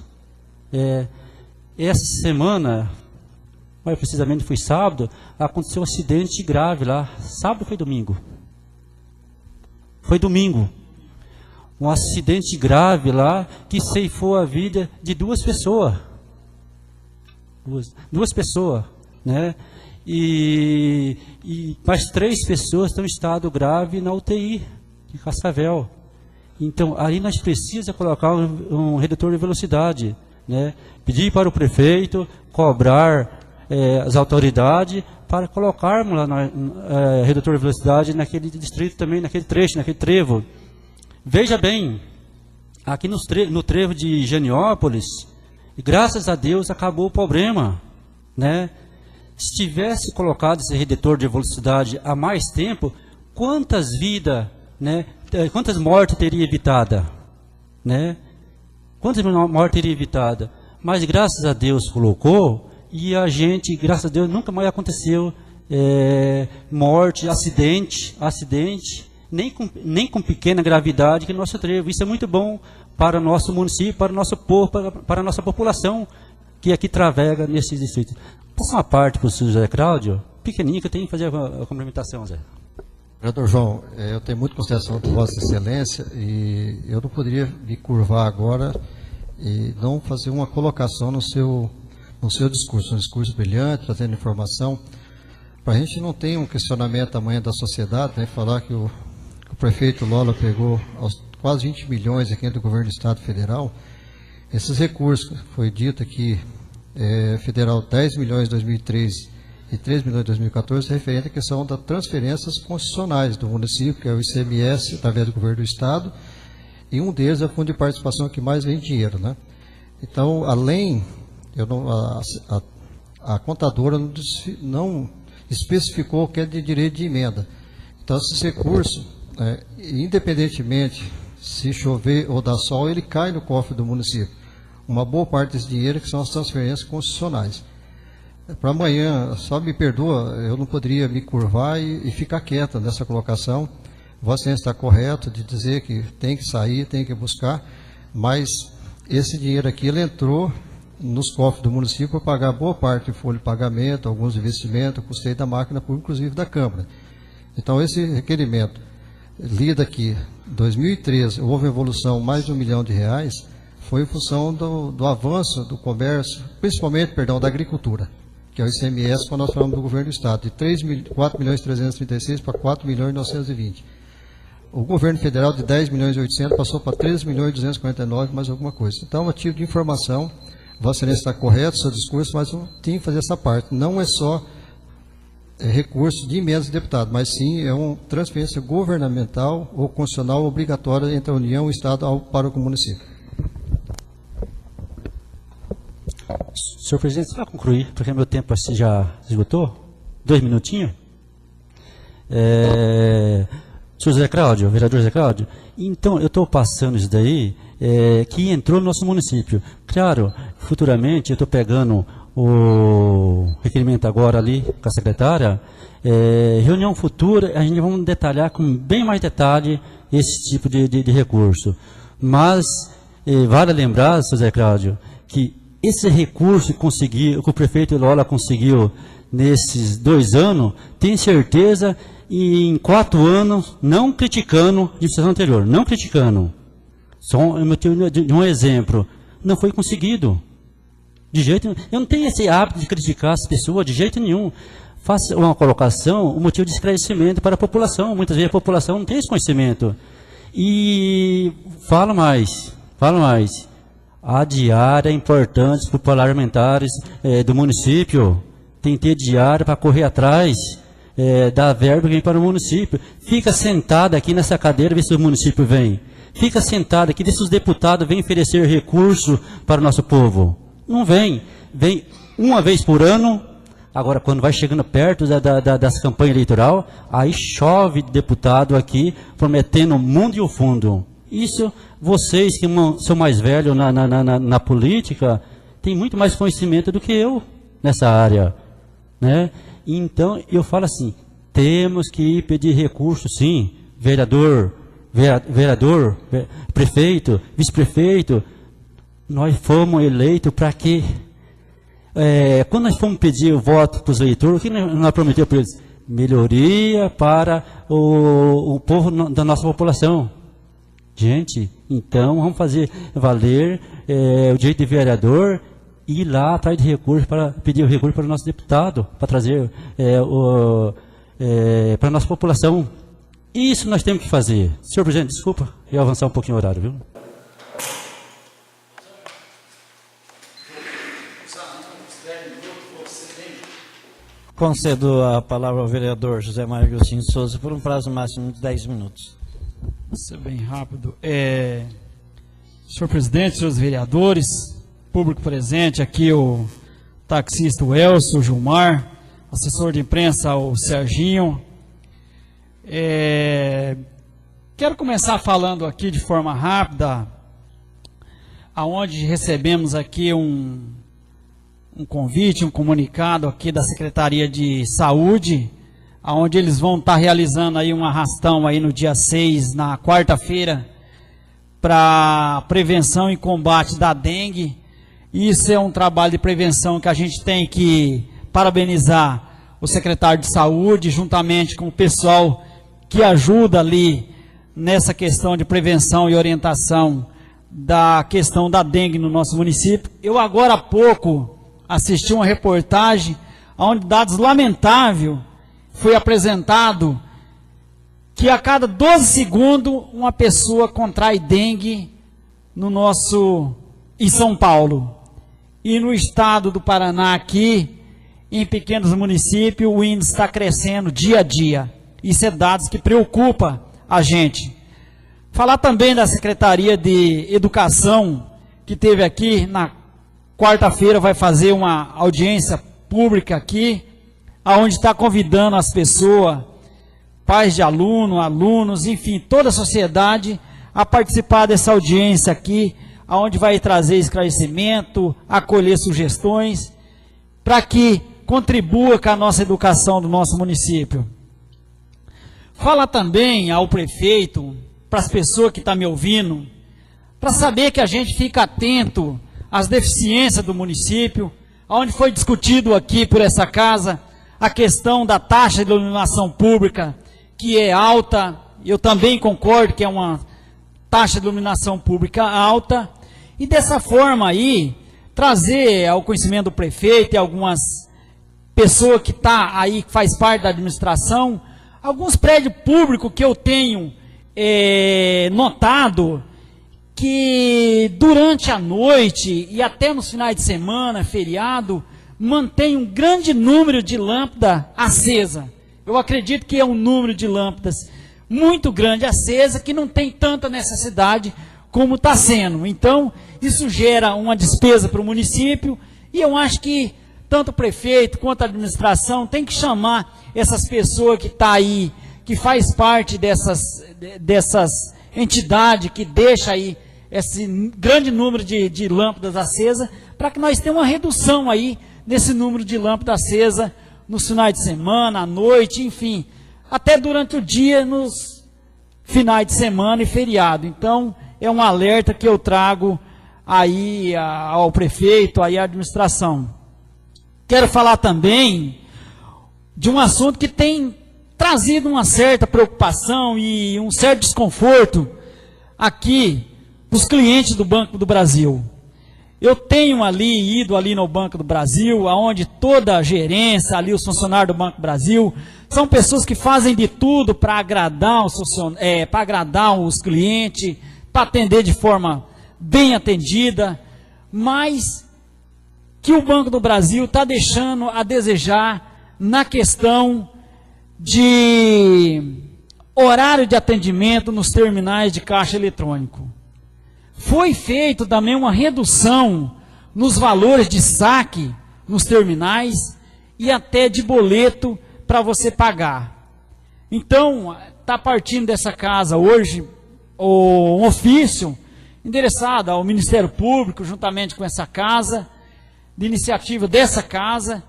Essa semana, mais precisamente foi sábado, aconteceu um acidente grave lá. Sábado ou foi domingo? Foi domingo. Um acidente grave lá que ceifou a vida de 2 pessoas. Duas pessoas, né? E mais 3 pessoas estão em estado grave na UTI de Cascavel. Então, aí nós precisamos colocar um redutor de velocidade, né? Pedir para o prefeito cobrar as autoridades para colocarmos lá redutor de velocidade naquele distrito também, naquele trecho, naquele trevo. Veja bem, aqui no trevo de Higienópolis, graças a Deus acabou o problema, né? Se tivesse colocado esse redutor de velocidade há mais tempo, quantas vidas, né, quantas mortes teria evitada, né? Quantas mortes teria evitada? Mas graças a Deus colocou, e a gente, graças a Deus, nunca mais aconteceu morte, acidente, nem com pequena gravidade que no nosso trevo. Isso é muito bom para o nosso município, para o nosso povo, para a nossa população. que aqui travega nesses distritos. Passa uma parte para o senhor José Cláudio, pequenininha, que eu tenho que fazer a complementação, Zé. Vereador João, eu tenho muita consideração por Vossa Excelência e eu não poderia me curvar agora e não fazer uma colocação no seu discurso, um discurso brilhante, trazendo informação, para a gente não ter um questionamento amanhã da sociedade, né, falar que o prefeito Lola pegou quase 20 milhões aqui do governo do Estado Federal. Esses recursos, foi dito aqui, federal 10 milhões em 2013 e 3 milhões em 2014, referente à questão das transferências constitucionais do município, que é o ICMS, através do governo do Estado, e um deles é o fundo de participação que mais vem dinheiro, né? Então, além, a contadora não especificou o que é de direito de emenda. Então, esse recurso, independentemente se chover ou dar sol, ele cai no cofre do município. Uma boa parte desse dinheiro que são as transferências constitucionais. Para amanhã, só me perdoa, eu não poderia me curvar e ficar quieta nessa colocação. Vossa Excelência está correto de dizer que tem que sair, tem que buscar, mas esse dinheiro aqui, ele entrou nos cofres do município para pagar boa parte de folha de pagamento, alguns investimentos, custeio da máquina pública, inclusive da Câmara. Então, esse requerimento, lida aqui, em 2013, houve evolução mais de R$1 milhão, foi em função do avanço do comércio, principalmente, da agricultura, que é o ICMS, quando nós falamos do governo do Estado, de 4.336 para 4.920. O governo federal de 10.800 passou para 13.249, mais alguma coisa. Então, a título de informação, Vossa Excelência está correto, seu discurso, mas eu tenho que fazer essa parte. Não é só recurso de emendas de deputado, mas sim é uma transferência governamental ou constitucional obrigatória entre a União e o Estado para o município. Senhor presidente, você vai concluir, porque meu tempo assim já esgotou? 2 minutinhos? Senhor José Cláudio, vereador José Cláudio, então eu estou passando isso daí, que entrou no nosso município. Claro, futuramente eu estou pegando o requerimento agora ali com a secretária, reunião futura, a gente vai detalhar com bem mais detalhe esse tipo de recurso. Mas vale lembrar, senhor José Cláudio, que esse recurso que o prefeito Lola conseguiu nesses 2 anos, tem certeza, e em 4 anos, não criticando a administração anterior, não criticando. Só um exemplo, não foi conseguido. De jeito nenhum. Eu não tenho esse hábito de criticar as pessoas de jeito nenhum. Faça uma colocação, um motivo de esclarecimento para a população. Muitas vezes a população não tem esse conhecimento. E falo mais. A diária é importante para os parlamentares do município. Tem que ter diária para correr atrás da verba que vem para o município. Fica sentado aqui nessa cadeira, vê se o município vem. Fica sentado aqui, vê se os deputados vêm oferecer recurso para o nosso povo. Não vem. Vem uma vez por ano. Agora, quando vai chegando perto das campanhas eleitorais, aí chove deputado aqui, prometendo o mundo e o fundo. Isso, vocês que são mais velhos na política, têm muito mais conhecimento do que eu nessa área, né? Então, eu falo assim, temos que pedir recurso, sim, vereador, prefeito, vice-prefeito. Nós fomos eleitos para quê? Quando nós fomos pedir o voto para os eleitores, o que nós prometemos para eles? Melhoria para o povo da nossa população. Gente, então vamos fazer valer o direito de vereador e ir lá atrás de recursos para pedir o recurso para o nosso deputado, para trazer para a nossa população. Isso nós temos que fazer. Senhor presidente, desculpa, eu ia avançar um pouquinho o horário, viu? Concedo a palavra ao vereador José Mário Agostinho Souza por um prazo máximo de 10 minutos. Vou ser bem rápido. Senhor presidente, senhores vereadores, público presente, aqui o taxista o Elcio, o Gilmar, assessor de imprensa o Serginho. Quero começar falando aqui de forma rápida, aonde recebemos aqui um convite, um comunicado aqui da Secretaria de Saúde, onde eles vão estar realizando aí um arrastão aí no dia 6, na quarta-feira, para prevenção e combate da dengue. Isso é um trabalho de prevenção que a gente tem que parabenizar o secretário de saúde, juntamente com o pessoal que ajuda ali nessa questão de prevenção e orientação da questão da dengue no nosso município. Eu agora há pouco assisti uma reportagem onde dados lamentáveis foi apresentado que a cada 12 segundos uma pessoa contrai dengue em São Paulo. E no estado do Paraná aqui, em pequenos municípios, o índice está crescendo dia a dia. Isso é dados que preocupa a gente. Falar também da Secretaria de Educação, que teve aqui na quarta-feira, vai fazer uma audiência pública aqui, onde está convidando as pessoas, pais de alunos, enfim, toda a sociedade a participar dessa audiência aqui, onde vai trazer esclarecimento, acolher sugestões, para que contribua com a nossa educação do nosso município. Fala também ao prefeito, para as pessoas que estão me ouvindo, para saber que a gente fica atento às deficiências do município, onde foi discutido aqui por essa casa a questão da taxa de iluminação pública, que é alta. Eu também concordo que é uma taxa de iluminação pública alta, e dessa forma aí, trazer ao conhecimento do prefeito e algumas pessoas que está aí, que faz parte da administração, alguns prédios públicos que eu tenho notado que durante a noite e até nos finais de semana, feriado, mantém um grande número de lâmpadas acesa. Eu acredito que é um número de lâmpadas muito grande acesa, que não tem tanta necessidade como está sendo. Então, isso gera uma despesa para o município, e eu acho que tanto o prefeito quanto a administração tem que chamar essas pessoas que estão aí, que faz parte dessas entidades que deixa aí esse grande número de lâmpadas acesas, para que nós tenhamos uma redução aí nesse número de lâmpadas acesas nos finais de semana, à noite, enfim, até durante o dia, nos finais de semana e feriado. Então, é um alerta que eu trago aí ao prefeito, aí à administração. Quero falar também de um assunto que tem trazido uma certa preocupação e um certo desconforto aqui os clientes do Banco do Brasil. Eu tenho ido ali no Banco do Brasil, onde toda a gerência, ali os funcionários do Banco do Brasil, são pessoas que fazem de tudo para agradar os clientes, para atender de forma bem atendida, mas que o Banco do Brasil está deixando a desejar na questão de horário de atendimento nos terminais de caixa eletrônico. Foi feito também uma redução nos valores de saque nos terminais e até de boleto para você pagar. Então, está partindo dessa casa hoje um ofício endereçado ao Ministério Público, juntamente com essa casa, de iniciativa dessa casa,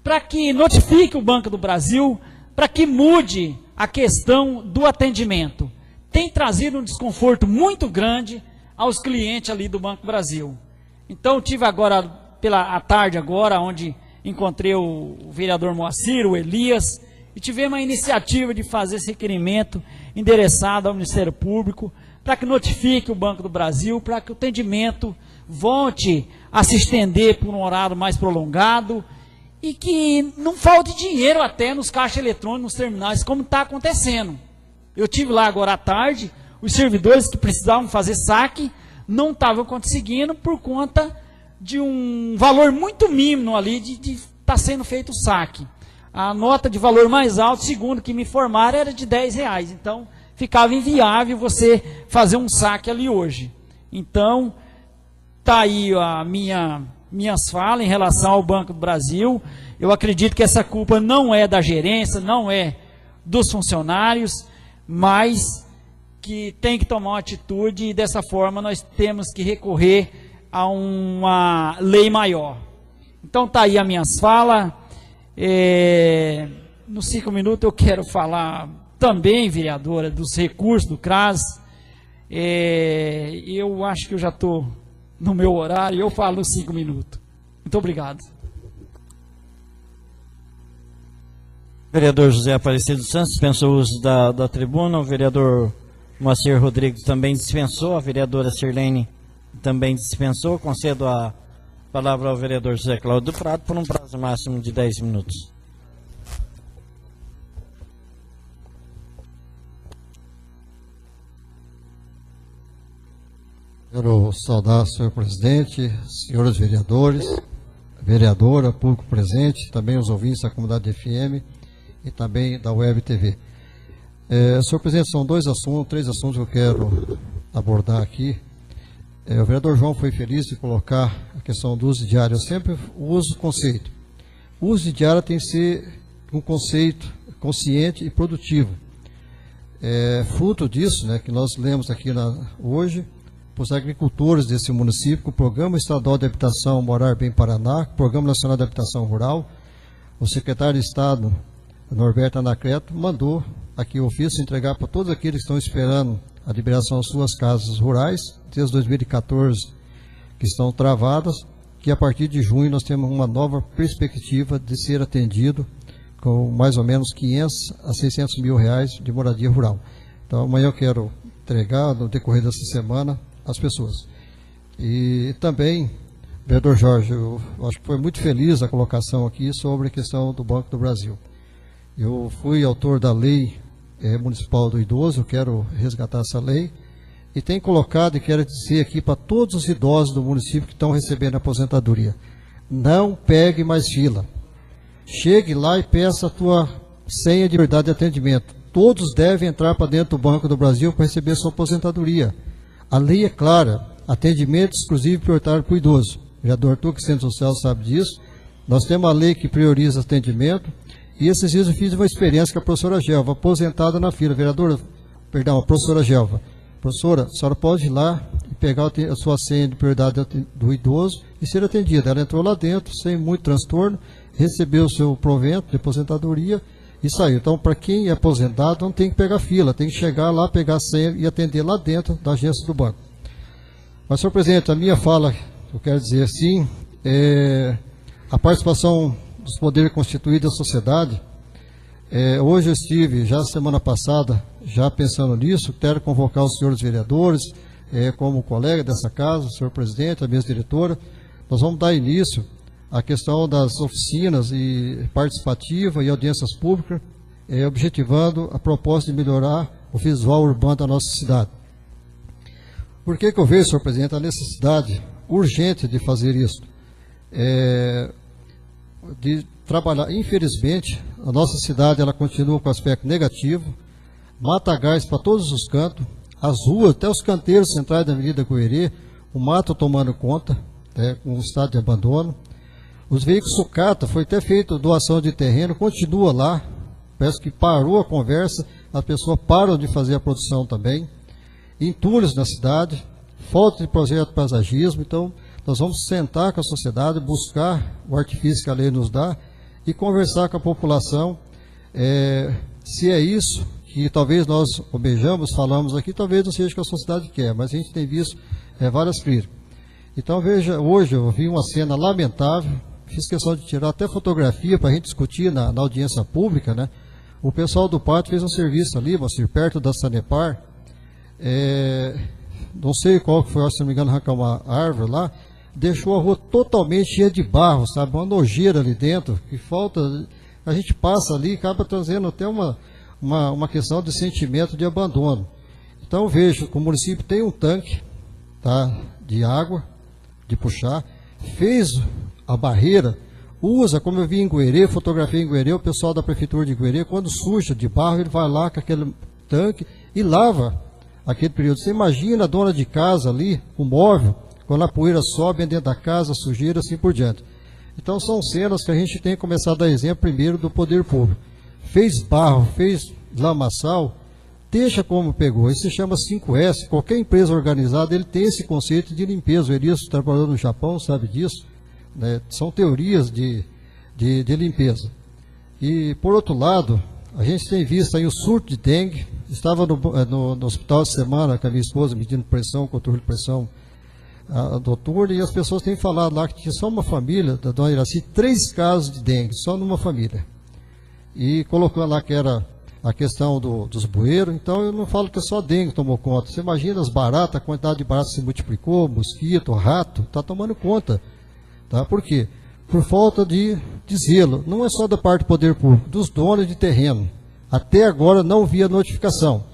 para que notifique o Banco do Brasil, para que mude a questão do atendimento. Tem trazido um desconforto muito grande aos clientes ali do Banco do Brasil. Então, tive agora, à tarde agora, onde encontrei o vereador Moacir, o Elias, e tivemos a iniciativa de fazer esse requerimento endereçado ao Ministério Público, para que notifique o Banco do Brasil, para que o atendimento volte a se estender por um horário mais prolongado, e que não falte dinheiro até nos caixas eletrônicos, nos terminais, como está acontecendo. Eu tive lá agora à tarde, os servidores que precisavam fazer saque não estavam conseguindo por conta de um valor muito mínimo ali de estar sendo feito o saque. A nota de valor mais alto, segundo que me informaram, era de R$10. Então, ficava inviável você fazer um saque ali hoje. Então, está aí a minhas falas em relação ao Banco do Brasil. Eu acredito que essa culpa não é da gerência, não é dos funcionários, mas que tem que tomar uma atitude, e dessa forma nós temos que recorrer a uma lei maior. Então está aí as minhas falas. Nos 5 minutos eu quero falar também, vereadora, dos recursos do CRAS. Eu acho que eu já estou no meu horário e eu falo nos 5 minutos. Muito obrigado. Vereador José Aparecido Santos dispensou o uso da tribuna. O vereador Moacir Rodrigues também dispensou. A vereadora Sirlene também dispensou. Concedo a palavra ao vereador José Cláudio do Prado por um prazo máximo de 10 minutos. Quero saudar o senhor presidente, senhores vereadores, vereadora, público presente, também os ouvintes da comunidade FM e também da Web TV. Senhor presidente, são três assuntos que eu quero abordar aqui. O vereador João foi feliz de colocar a questão do uso diário. Eu sempre uso o conceito. O uso diário tem que ser um conceito consciente e produtivo. Fruto disso, né, que nós lemos aqui hoje, para os agricultores desse município, o Programa Estadual de Habitação Morar Bem Paraná, o Programa Nacional de Habitação Rural, o secretário de Estado, Norberto Anacleto, mandou aqui o ofício entregar para todos aqueles que estão esperando a liberação das suas casas rurais, desde 2014, que estão travadas, que a partir de junho nós temos uma nova perspectiva de ser atendido com mais ou menos 500 a 600 mil reais de moradia rural. Então amanhã eu quero entregar, no decorrer dessa semana, as pessoas. E também, vereador Jorge, eu acho que foi muito feliz a colocação aqui sobre a questão do Banco do Brasil. Eu fui autor da lei municipal do idoso, eu quero resgatar essa lei, e tenho colocado e quero dizer aqui para todos os idosos do município que estão recebendo aposentadoria: não pegue mais fila. Chegue lá e peça a tua senha de prioridade de atendimento. Todos devem entrar para dentro do Banco do Brasil para receber sua aposentadoria. A lei é clara: atendimento exclusivo e prioritário para o idoso. O vereador Arthur, que Centro Social, sabe disso. Nós temos uma lei que prioriza atendimento. E esses dias eu fiz uma experiência com a professora Gelva, aposentada na fila. A professora Gelva. Professora, a senhora pode ir lá e pegar a sua senha de prioridade do idoso e ser atendida. Ela entrou lá dentro, sem muito transtorno, recebeu o seu provento de aposentadoria e saiu. Então, para quem é aposentado, não tem que pegar fila, tem que chegar lá, pegar a senha e atender lá dentro da agência do banco. Mas, senhor presidente, a minha fala, eu quero dizer assim, a participação dos poderes constituídos da sociedade. Hoje eu estive, já semana passada, já pensando nisso, quero convocar os senhores vereadores, como colega dessa casa, o senhor presidente, a mesa diretora. Nós vamos dar início à questão das oficinas e participativa e audiências públicas, objetivando a proposta de melhorar o visual urbano da nossa cidade. Por que eu vejo, senhor presidente, a necessidade urgente de fazer isso? De trabalhar. Infelizmente, a nossa cidade ela continua com aspecto negativo, matagais para todos os cantos, as ruas, até os canteiros centrais da Avenida Coerê, o mato tomando conta, com um estado de abandono. Os veículos sucata, foi até feito doação de terreno, continua lá, parece que parou a conversa, as pessoas param de fazer a produção também. Entulhos na cidade, falta de projeto de paisagismo. Então nós vamos sentar com a sociedade, buscar o artifício que a lei nos dá e conversar com a população, se é isso que talvez nós obejamos, falamos aqui, talvez não seja o que a sociedade quer, mas a gente tem visto várias críticas. Então veja, hoje eu vi uma cena lamentável, fiz questão de tirar até fotografia para a gente discutir na audiência pública, né? O pessoal do pátio fez um serviço ali, perto da Sanepar, não sei qual que foi, se não me engano, arrancar uma árvore lá, deixou a rua totalmente cheia de barro, sabe, uma nojeira ali dentro, que falta, a gente passa ali e acaba trazendo até uma questão de sentimento de abandono. Então eu vejo que o município tem um tanque, tá, de água, de puxar, fez a barreira, usa, como eu vi em Guerê, fotografia em Guerê, o pessoal da prefeitura de Guerê, quando suja de barro, ele vai lá com aquele tanque e lava aquele período. Você imagina a dona de casa ali, o móvel, quando a poeira sobe dentro da casa, a sujeira, assim por diante. Então são cenas que a gente tem que começar a dar exemplo primeiro do poder público. Fez barro, fez lamaçal, deixa como pegou. Isso se chama 5S. Qualquer empresa organizada, ele tem esse conceito de limpeza. O Elias trabalhou no Japão, sabe disso, né? São teorias de limpeza. E, por outro lado, a gente tem visto aí o surto de dengue. Estava no hospital essa semana com a minha esposa medindo pressão, controle de pressão noturna, e as pessoas têm falado lá que tinha só uma família, da Dona Iraci, 3 casos de dengue, só numa família. E colocando lá que era a questão dos bueiros, então eu não falo que é só dengue que tomou conta. Você imagina as baratas, a quantidade de baratas se multiplicou, mosquito, rato, está tomando conta. Tá? Por quê? Por falta de zelo. Não é só da parte do poder público, dos donos de terreno. Até agora não vi a notificação.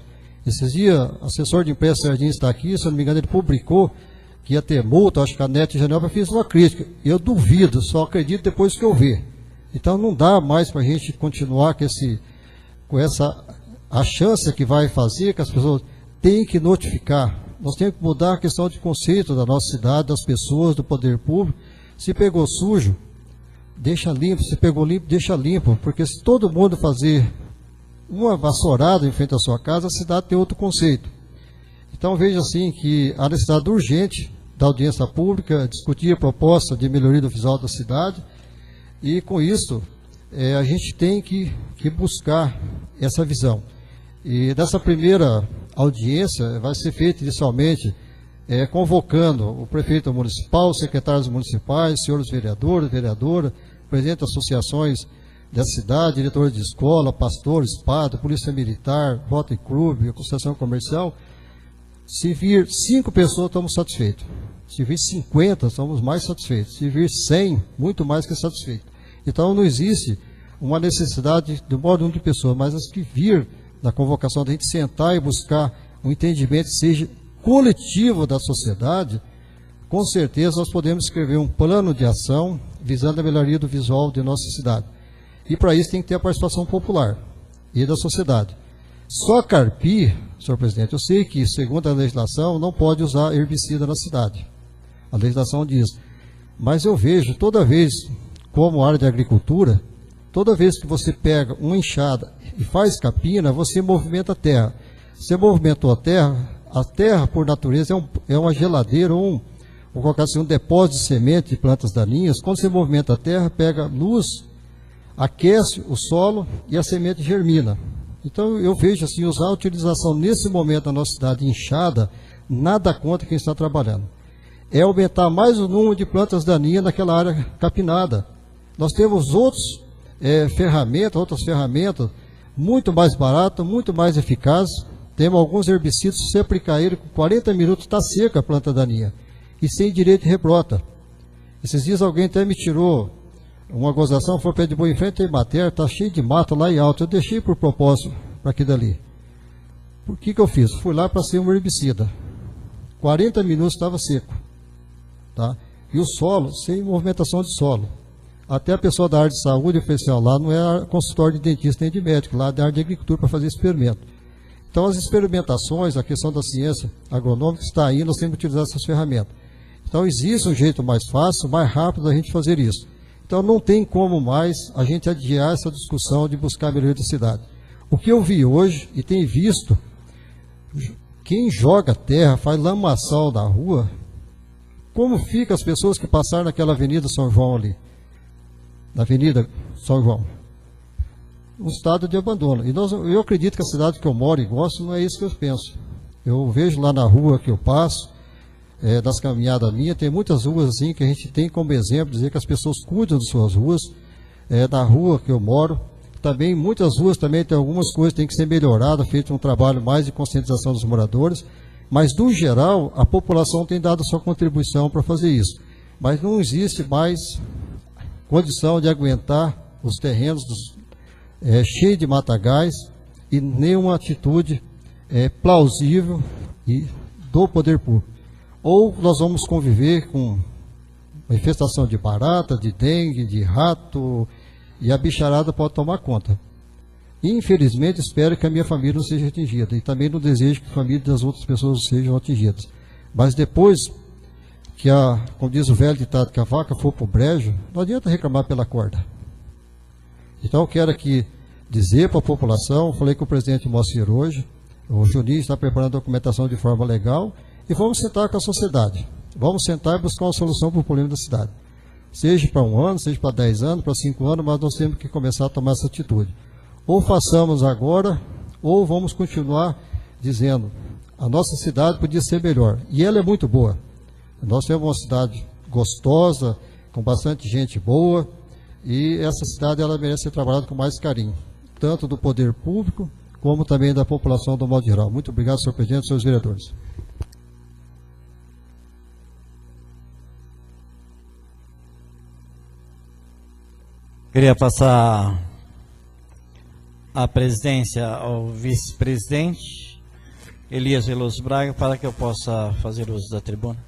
Esses dias, o assessor de imprensa Sardinha está aqui, se eu não me engano, ele publicou que ia ter multa, acho que a NET Janela fez uma crítica. Eu duvido, só acredito depois que eu ver. Então não dá mais para a gente continuar com essa a chance que vai fazer que as pessoas têm que notificar. Nós temos que mudar a questão de conceito da nossa cidade, das pessoas, do poder público. Se pegou sujo, deixa limpo. Se pegou limpo, deixa limpo. Porque se todo mundo fazer uma vassourada em frente à sua casa, a cidade tem outro conceito. Então veja assim que a necessidade urgente da audiência pública, discutir a proposta de melhoria do visual da cidade, e com isso a gente tem que buscar essa visão. E dessa primeira audiência vai ser feita inicialmente convocando o prefeito municipal, secretários municipais, senhores vereadores, vereadora, presidente de associações da cidade, diretores de escola, pastores, padres, polícia militar, Rotary Club, associação comercial. Se vir 5 pessoas, estamos satisfeitos. Se vir 50, estamos mais satisfeitos. Se vir 100, muito mais que satisfeitos. Então não existe uma necessidade de modo número de pessoas, mas as que vir da convocação da gente sentar e buscar um entendimento que seja coletivo da sociedade, com certeza nós podemos escrever um plano de ação visando a melhoria do visual de nossa cidade. E para isso tem que ter a participação popular e da sociedade. Só carpir, senhor presidente, eu sei que, segundo a legislação, não pode usar herbicida na cidade. A legislação diz. Mas eu vejo, toda vez, como área de agricultura, toda vez que você pega uma enxada e faz capina, você movimenta a terra. Você movimentou a terra, por natureza, é uma geladeira ou vou colocar assim, um depósito de semente de plantas daninhas. Quando você movimenta a terra, pega luz, aquece o solo e a semente germina. Então eu vejo assim, usar a utilização nesse momento da nossa cidade enxada, nada contra quem está trabalhando. É aumentar mais o número de plantas daninhas naquela área capinada. Nós temos outras ferramentas muito mais baratas, muito mais eficazes. Temos alguns herbicidas, se você aplicar ele, com 40 minutos está seca a planta daninha. E sem direito de rebrota. Esses dias alguém até me tirou uma gozação, foi pé de boi em frente à matéria, está cheio de mato lá em alto. Eu deixei por propósito para aqui dali. Por que eu fiz? Fui lá para ser um herbicida. 40 minutos estava seco. Tá? E o solo, sem movimentação de solo. Até a pessoa da área de saúde, o pessoal lá não é consultório de dentista nem de médico, lá é da área de agricultura para fazer experimento. Então as experimentações, a questão da ciência agronômica está aí, nós temos que utilizar essas ferramentas. Então existe um jeito mais fácil, mais rápido da gente fazer isso. Então não tem como mais a gente adiar essa discussão de buscar a melhoria da cidade. O que eu vi hoje, e tenho visto, quem joga terra, faz lamaçal na rua, como ficam as pessoas que passaram naquela Avenida São João ali? Na Avenida São João. Um estado de abandono. E eu acredito que a cidade que eu moro e gosto, não é isso que eu penso. Eu vejo lá na rua que eu passo, das caminhadas minhas, tem muitas ruas assim que a gente tem como exemplo, dizer que as pessoas cuidam de suas ruas, na rua que eu moro. Também, muitas ruas também tem algumas coisas que tem que ser melhoradas, feito um trabalho mais de conscientização dos moradores, mas, no geral, a população tem dado sua contribuição para fazer isso. Mas não existe mais condição de aguentar os terrenos cheios de matagais e nenhuma atitude plausível do poder público. Ou nós vamos conviver com infestação de barata, de dengue, de rato, e a bicharada pode tomar conta. Infelizmente, espero que a minha família não seja atingida, e também não desejo que a família das outras pessoas sejam atingidas. Mas depois que, como diz o velho ditado, que a vaca for para o brejo, não adianta reclamar pela corda. Então eu quero aqui dizer para a população, falei com o presidente Moacir hoje, o Juninho está preparando a documentação de forma legal, e vamos sentar com a sociedade. Vamos sentar e buscar uma solução para o problema da cidade. Seja para 1 ano, seja para 10 anos, para 5 anos, mas nós temos que começar a tomar essa atitude. Ou façamos agora, ou vamos continuar dizendo, a nossa cidade podia ser melhor. E ela é muito boa. Nós temos uma cidade gostosa, com bastante gente boa, e essa cidade ela merece ser trabalhada com mais carinho, tanto do poder público, como também da população do modo geral. Muito obrigado, senhor presidente e senhores vereadores. Queria passar a presidência ao vice-presidente, Elias Veloso Braga, para que eu possa fazer uso da tribuna.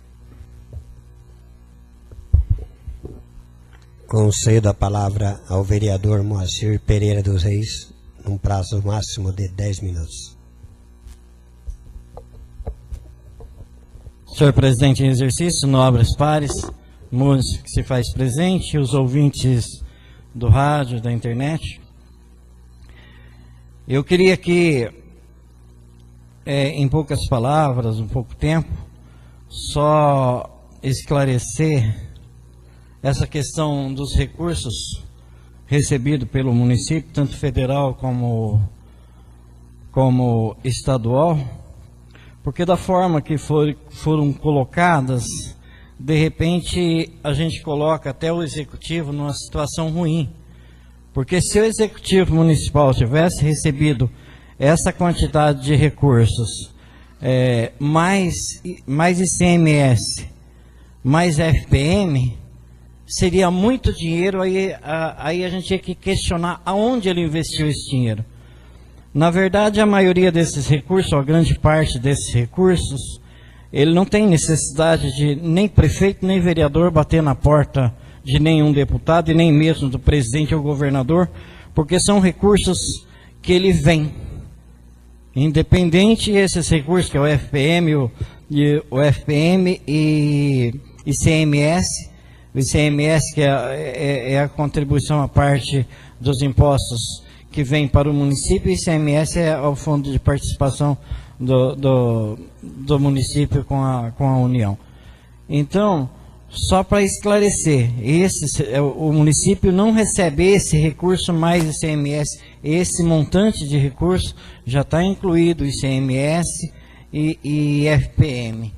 Concedo a palavra ao vereador Moacir Pereira dos Reis, num prazo máximo de 10 minutos. Senhor presidente em exercício, nobres pares, músico que se faz presente, os ouvintes do rádio, da internet. Eu queria que, em poucas palavras, um pouco tempo, só esclarecer essa questão dos recursos recebidos pelo município, tanto federal como estadual, porque da forma que foram colocadas, de repente a gente coloca até o executivo numa situação ruim. Porque se o executivo municipal tivesse recebido essa quantidade de recursos, mais ICMS, mais FPM, seria muito dinheiro, aí a gente tinha que questionar aonde ele investiu esse dinheiro. Na verdade, a maioria desses recursos, ou a grande parte desses recursos, ele não tem necessidade de nem prefeito, nem vereador bater na porta de nenhum deputado, e nem mesmo do presidente ou governador, porque são recursos que ele vem. Independente esses recursos, que é o FPM, o FPM e ICMS, o ICMS, que é a contribuição à parte dos impostos que vem para o município, e o ICMS é o fundo de participação do município com a União. Então, só para esclarecer, o município não recebe esse recurso mais ICMS, esse montante de recurso já está incluído ICMS e FPM.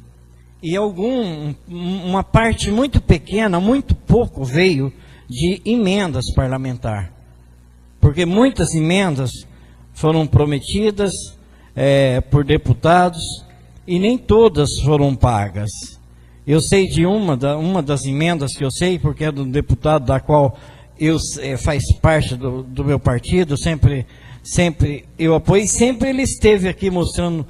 E uma parte muito pequena, muito pouco, veio de emendas parlamentares. Porque muitas emendas foram prometidas por deputados e nem todas foram pagas. Eu sei de uma das emendas que eu sei, porque é do deputado da qual faz parte do meu partido, sempre eu apoio, sempre ele esteve aqui mostrando,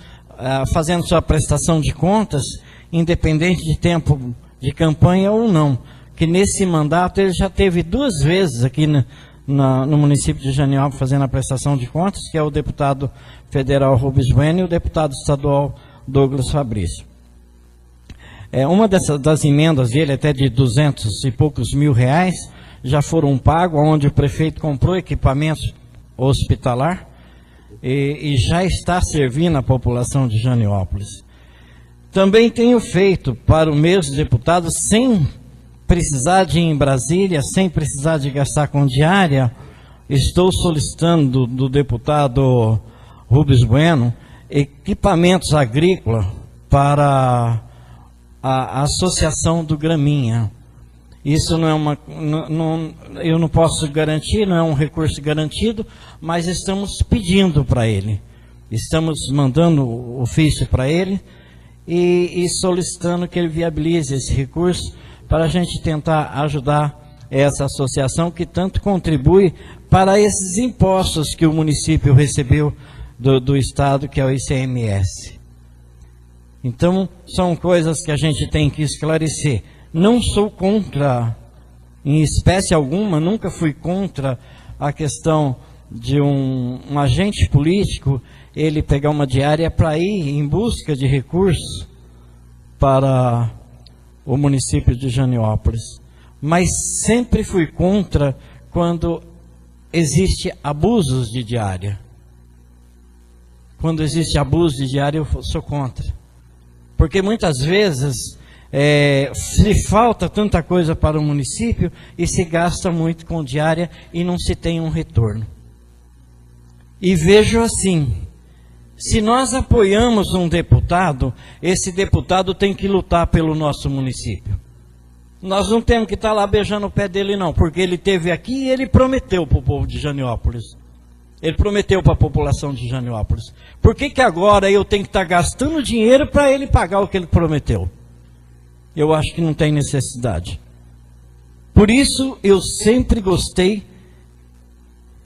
fazendo sua prestação de contas, independente de tempo de campanha ou não, que nesse mandato ele já teve 2 vezes aqui no município de Janiópolis fazendo a prestação de contas, que é o deputado federal Rubens Bueno e o deputado estadual Douglas Fabrício. Uma das emendas dele, até de 200 e poucos mil reais, já foram pagos, onde o prefeito comprou equipamentos hospitalar e já está servindo a população de Janiópolis. Também tenho feito para o mesmo deputado, sem precisar de ir em Brasília, sem precisar de gastar com diária, estou solicitando do deputado Rubens Bueno equipamentos agrícolas para a Associação do Graminha. Isso não é eu não posso garantir, não é um recurso garantido, mas estamos pedindo para ele. Estamos mandando ofício para ele e solicitando que ele viabilize esse recurso para a gente tentar ajudar essa associação que tanto contribui para esses impostos que o município recebeu do Estado, que é o ICMS. Então, são coisas que a gente tem que esclarecer. Não sou contra, em espécie alguma, nunca fui contra a questão de um agente político, ele pegar uma diária para ir em busca de recursos para o município de Janiópolis. Mas sempre fui contra quando existe abusos de diária. Quando existe abuso de diária, eu sou contra. Porque muitas vezes se falta tanta coisa para o município e se gasta muito com diária e não se tem um retorno. E vejo assim, Se nós apoiamos um deputado, esse deputado tem que lutar pelo nosso município. Nós não temos que estar lá beijando o pé dele, não, porque ele esteve aqui e ele prometeu para o povo de Janiópolis. Ele prometeu para a população de Janiópolis. Por que agora eu tenho que estar gastando dinheiro para ele pagar o que ele prometeu? Eu acho que não tem necessidade. Por isso, eu sempre gostei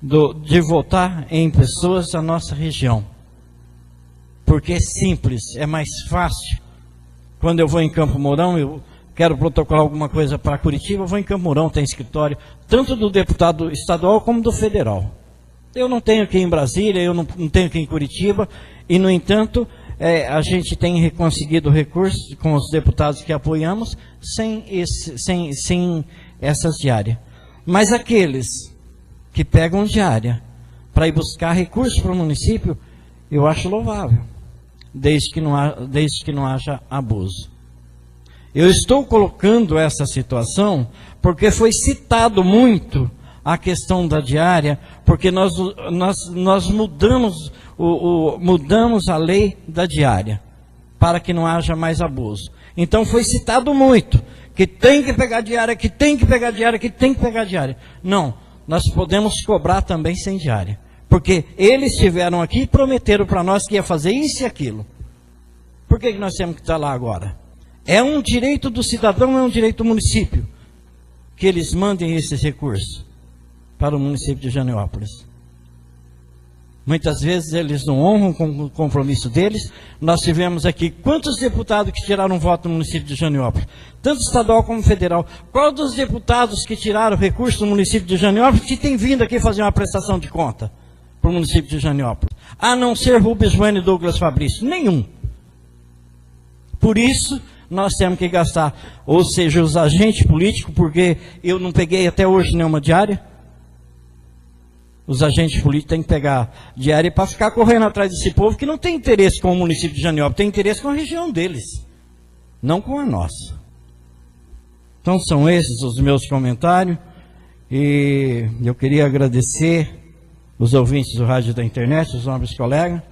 de votar em pessoas da nossa região. Porque é simples, é mais fácil. Quando eu vou em Campo Mourão, eu quero protocolar alguma coisa para Curitiba, eu vou em Campo Mourão, tem escritório, tanto do deputado estadual como do federal. Eu não tenho aqui em Brasília, eu não tenho aqui em Curitiba, e, no entanto, a gente tem conseguido recursos com os deputados que apoiamos sem essas diárias. Mas aqueles que pegam diária para ir buscar recursos para o município, eu acho louvável, desde que não haja abuso. Eu estou colocando essa situação porque foi citado muito a questão da diária, porque nós mudamos a lei da diária para que não haja mais abuso. Então foi citado muito que tem que pegar diária, que tem que pegar diária, que tem que pegar diária. Não, nós podemos cobrar também sem diária, porque eles estiveram aqui e prometeram para nós que ia fazer isso e aquilo. Por que nós temos que estar lá agora? É um direito do cidadão, é um direito do município que eles mandem esses recursos para o município de Janiópolis. Muitas vezes eles não honram com o compromisso deles. Nós tivemos aqui quantos deputados que tiraram voto no município de Janiópolis, tanto estadual como federal. Qual dos deputados que tiraram recurso do município de Janiópolis que tem vindo aqui fazer uma prestação de conta para o município de Janiópolis? A não ser Rubens Bueno e Douglas Fabrício, nenhum. Por isso, nós temos que gastar, ou seja, os agentes políticos, porque eu não peguei até hoje nenhuma diária. Os agentes políticos têm que pegar diária para ficar correndo atrás desse povo que não tem interesse com o município de Janiópolis, tem interesse com a região deles, não com a nossa. Então são esses os meus comentários, e eu queria agradecer os ouvintes do rádio e da internet, os nobres colegas,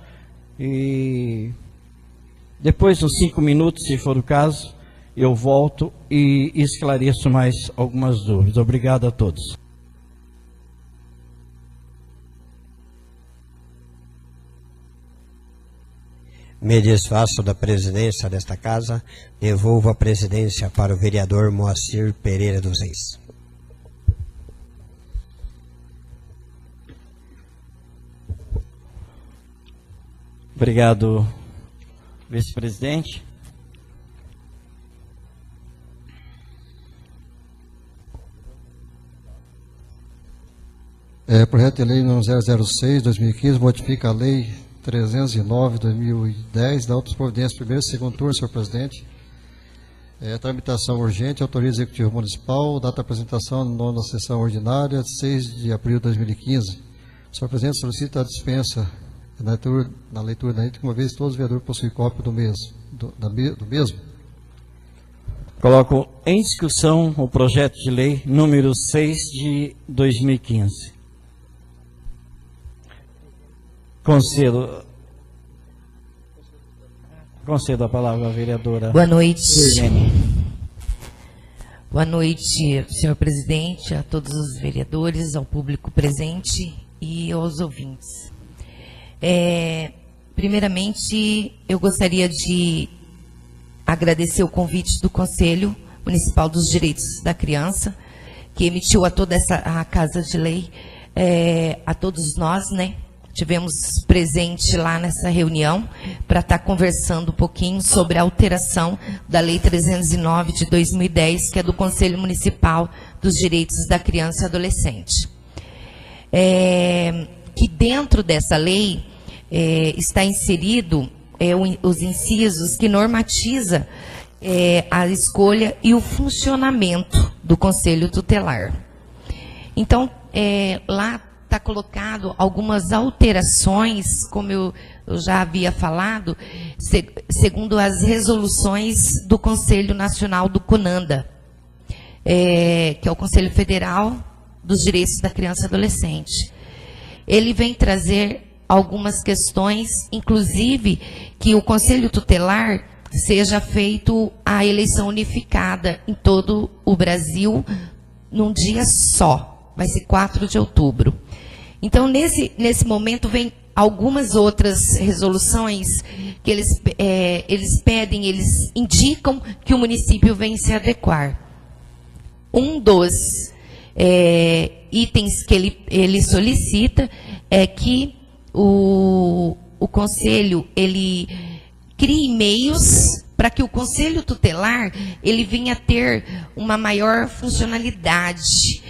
e depois de uns 5 minutos, se for o caso, eu volto e esclareço mais algumas dúvidas. Obrigado a todos. Me desfaço da presidência desta casa, devolvo a presidência para o vereador Moacir Pereira dos Reis. Obrigado, vice-presidente. Projeto de lei número 006/2015 modifica a lei 309/2010, da outras providências, primeiro e segundo turno, senhor presidente. Tramitação urgente, autoriza o Executivo Municipal, data de apresentação na 9ª sessão ordinária, 6 de abril de 2015. Senhor presidente, solicita a dispensa na leitura da item, uma vez todos os vereadores possuem cópia do mesmo. Coloco em discussão o projeto de lei número 6 de 2015. Concedo a palavra à vereadora. Boa noite. Sirlene. Boa noite, senhor presidente, a todos os vereadores, ao público presente e aos ouvintes. Primeiramente, eu gostaria de agradecer o convite do Conselho Municipal dos Direitos da Criança, que emitiu a toda a Casa de Lei, a todos nós, né? Tivemos presente lá nessa reunião para estar conversando um pouquinho sobre a alteração da Lei 309 de 2010, que é do Conselho Municipal dos Direitos da Criança e Adolescente. Que dentro dessa lei está inserido os incisos que normatiza a escolha e o funcionamento do Conselho Tutelar. Então, lá está colocado algumas alterações, como eu já havia falado, segundo as resoluções do Conselho Nacional do CONANDA, que é o Conselho Federal dos Direitos da Criança e Adolescente. Ele vem trazer algumas questões, inclusive que o Conselho Tutelar seja feito a eleição unificada em todo o Brasil num dia só. Vai ser 4 de outubro. Então, nesse momento, vem algumas outras resoluções que eles pedem, eles indicam que o município vem se adequar. Um dos itens que ele solicita é que o Conselho ele crie meios para que o Conselho Tutelar ele venha ter uma maior funcionalidade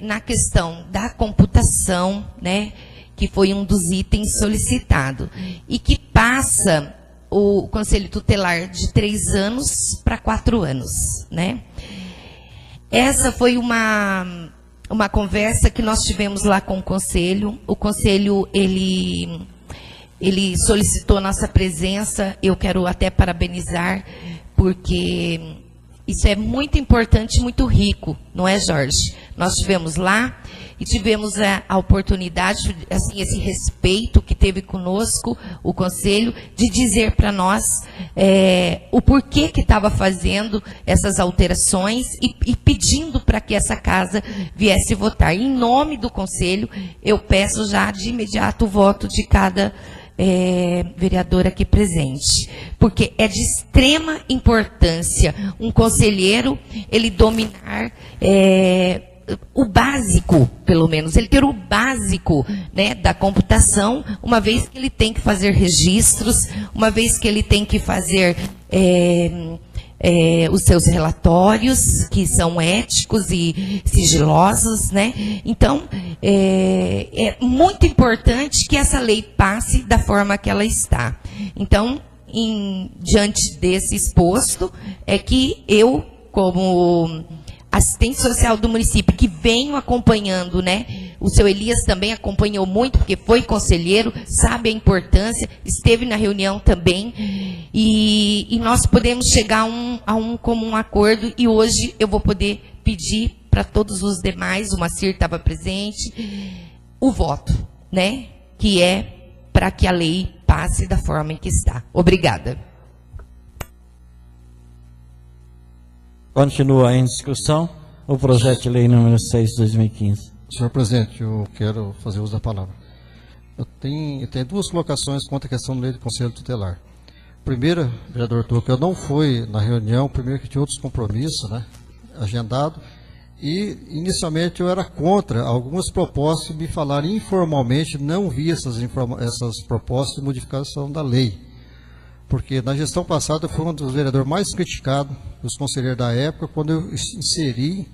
na questão da computação, né, que foi um dos itens solicitados, e que passa o Conselho Tutelar de 3 anos para 4 anos, né? Essa foi uma conversa que nós tivemos lá com o Conselho. O Conselho, ele solicitou nossa presença. Eu quero até parabenizar, porque isso é muito importante e muito rico, não é, Jorge? Nós estivemos lá e tivemos a oportunidade, assim, esse respeito que teve conosco o Conselho, de dizer para nós o porquê que estava fazendo essas alterações e pedindo para que essa casa viesse votar. Em nome do Conselho, eu peço já de imediato o voto de cada vereador aqui presente, porque é de extrema importância um conselheiro ele dominar o básico, pelo menos, ele ter o básico, né, da computação, uma vez que ele tem que fazer registros, uma vez que ele tem que fazer os seus relatórios, que são éticos e sigilosos, né? Então, é muito importante que essa lei passe da forma que ela está. Então, diante desse exposto, é que eu, como assistente social do município, que venho acompanhando, né? O seu Elias também acompanhou muito, porque foi conselheiro, sabe a importância, esteve na reunião também, e nós podemos chegar a um comum acordo, e hoje eu vou poder pedir para todos os demais, o Macir estava presente, o voto, né? Que é para que a lei passe da forma em que está. Obrigada. Continua em discussão o projeto de lei número 6 de 2015. Senhor presidente, eu quero fazer uso da palavra. Eu tenho 2 colocações quanto à questão da lei do Conselho Tutelar. Primeira, vereador Tuca, eu não fui na reunião, primeiro que tinha outros compromissos, né, agendado, e inicialmente eu era contra algumas propostas que me falaram informalmente, não vi essas propostas de modificação da lei. Porque na gestão passada eu fui um dos vereadores mais criticados, dos conselheiros da época, quando eu inseri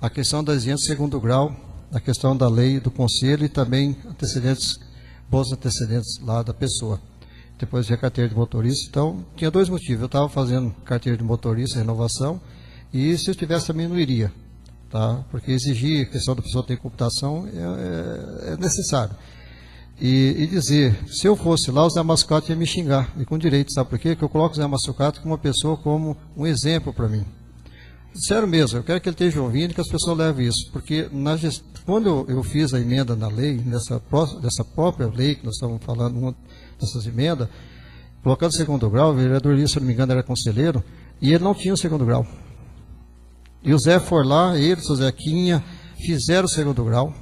a questão da exigência de 2º grau, a questão da lei do conselho e também bons antecedentes lá da pessoa. Depois veio a carteira de motorista. Então, tinha 2 motivos. Eu estava fazendo carteira de motorista, renovação, e se eu tivesse também não iria. Tá? Porque exigir a questão da pessoa ter computação é necessário. E dizer, se eu fosse lá, o Zé Massucato ia me xingar, e com direito, sabe por quê? Porque eu coloco o Zé Massucato como uma pessoa, como um exemplo para mim. Sério mesmo, eu quero que ele esteja ouvindo e que as pessoas levem isso, porque quando eu fiz a emenda na lei, dessa própria lei que nós estamos falando, uma dessas emendas, colocando 2º grau, o vereador Elias, se não me engano, era conselheiro, e ele não tinha o 2º grau. E o Zé foi lá, ele, o seu Zequinha, fizeram o 2º grau,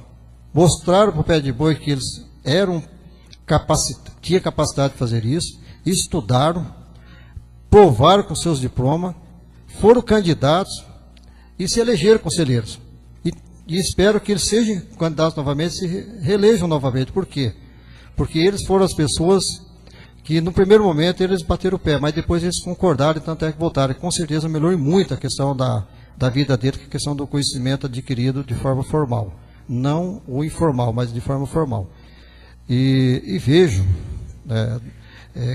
mostraram para o pé de boi que eles tinha capacidade de fazer isso, estudaram, provaram com seus diplomas, foram candidatos e se elegeram conselheiros. E espero que eles sejam candidatos novamente, se reelejam novamente. Por quê? Porque eles foram as pessoas que no primeiro momento eles bateram o pé, mas depois eles concordaram e tanto é que votaram. Com certeza melhorou muito a questão da vida dele, que é a questão do conhecimento adquirido de forma formal. Não o informal, mas de forma formal. E vejo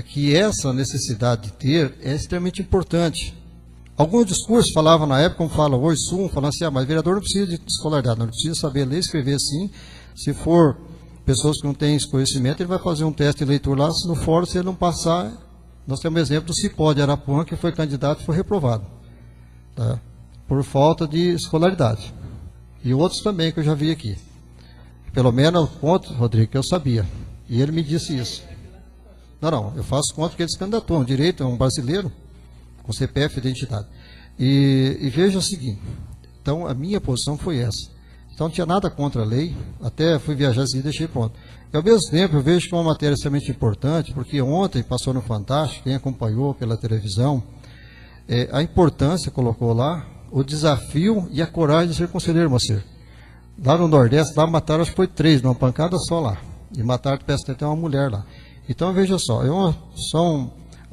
que essa necessidade de ter é extremamente importante. Alguns discursos falavam na época, como fala hoje, falando assim, mas vereador não precisa de escolaridade, não precisa saber ler e escrever sim. Se for pessoas que não têm esse conhecimento, ele vai fazer um teste de leitura lá, se no fórum, se ele não passar, nós temos exemplo do Cipó de Arapuã, que foi candidato e foi reprovado, tá? Por falta de escolaridade. E outros também que eu já vi aqui. pelo menos o ponto, Rodrigo, que eu sabia. E ele me disse isso. Não, eu faço conta que ele se candidatou, um direito, é um brasileiro, com CPF e identidade. E veja o seguinte, então a minha posição foi essa. Então não tinha nada contra a lei, até fui viajar e deixei pronto. E ao mesmo tempo eu vejo que é uma matéria extremamente importante, porque ontem passou no Fantástico, quem acompanhou pela televisão, a importância, colocou lá, o desafio e a coragem de ser conselheiro, Moacir. Lá no Nordeste, lá mataram, acho que foi 3, numa pancada só lá. E mataram, parece até uma mulher lá. Então, veja só, é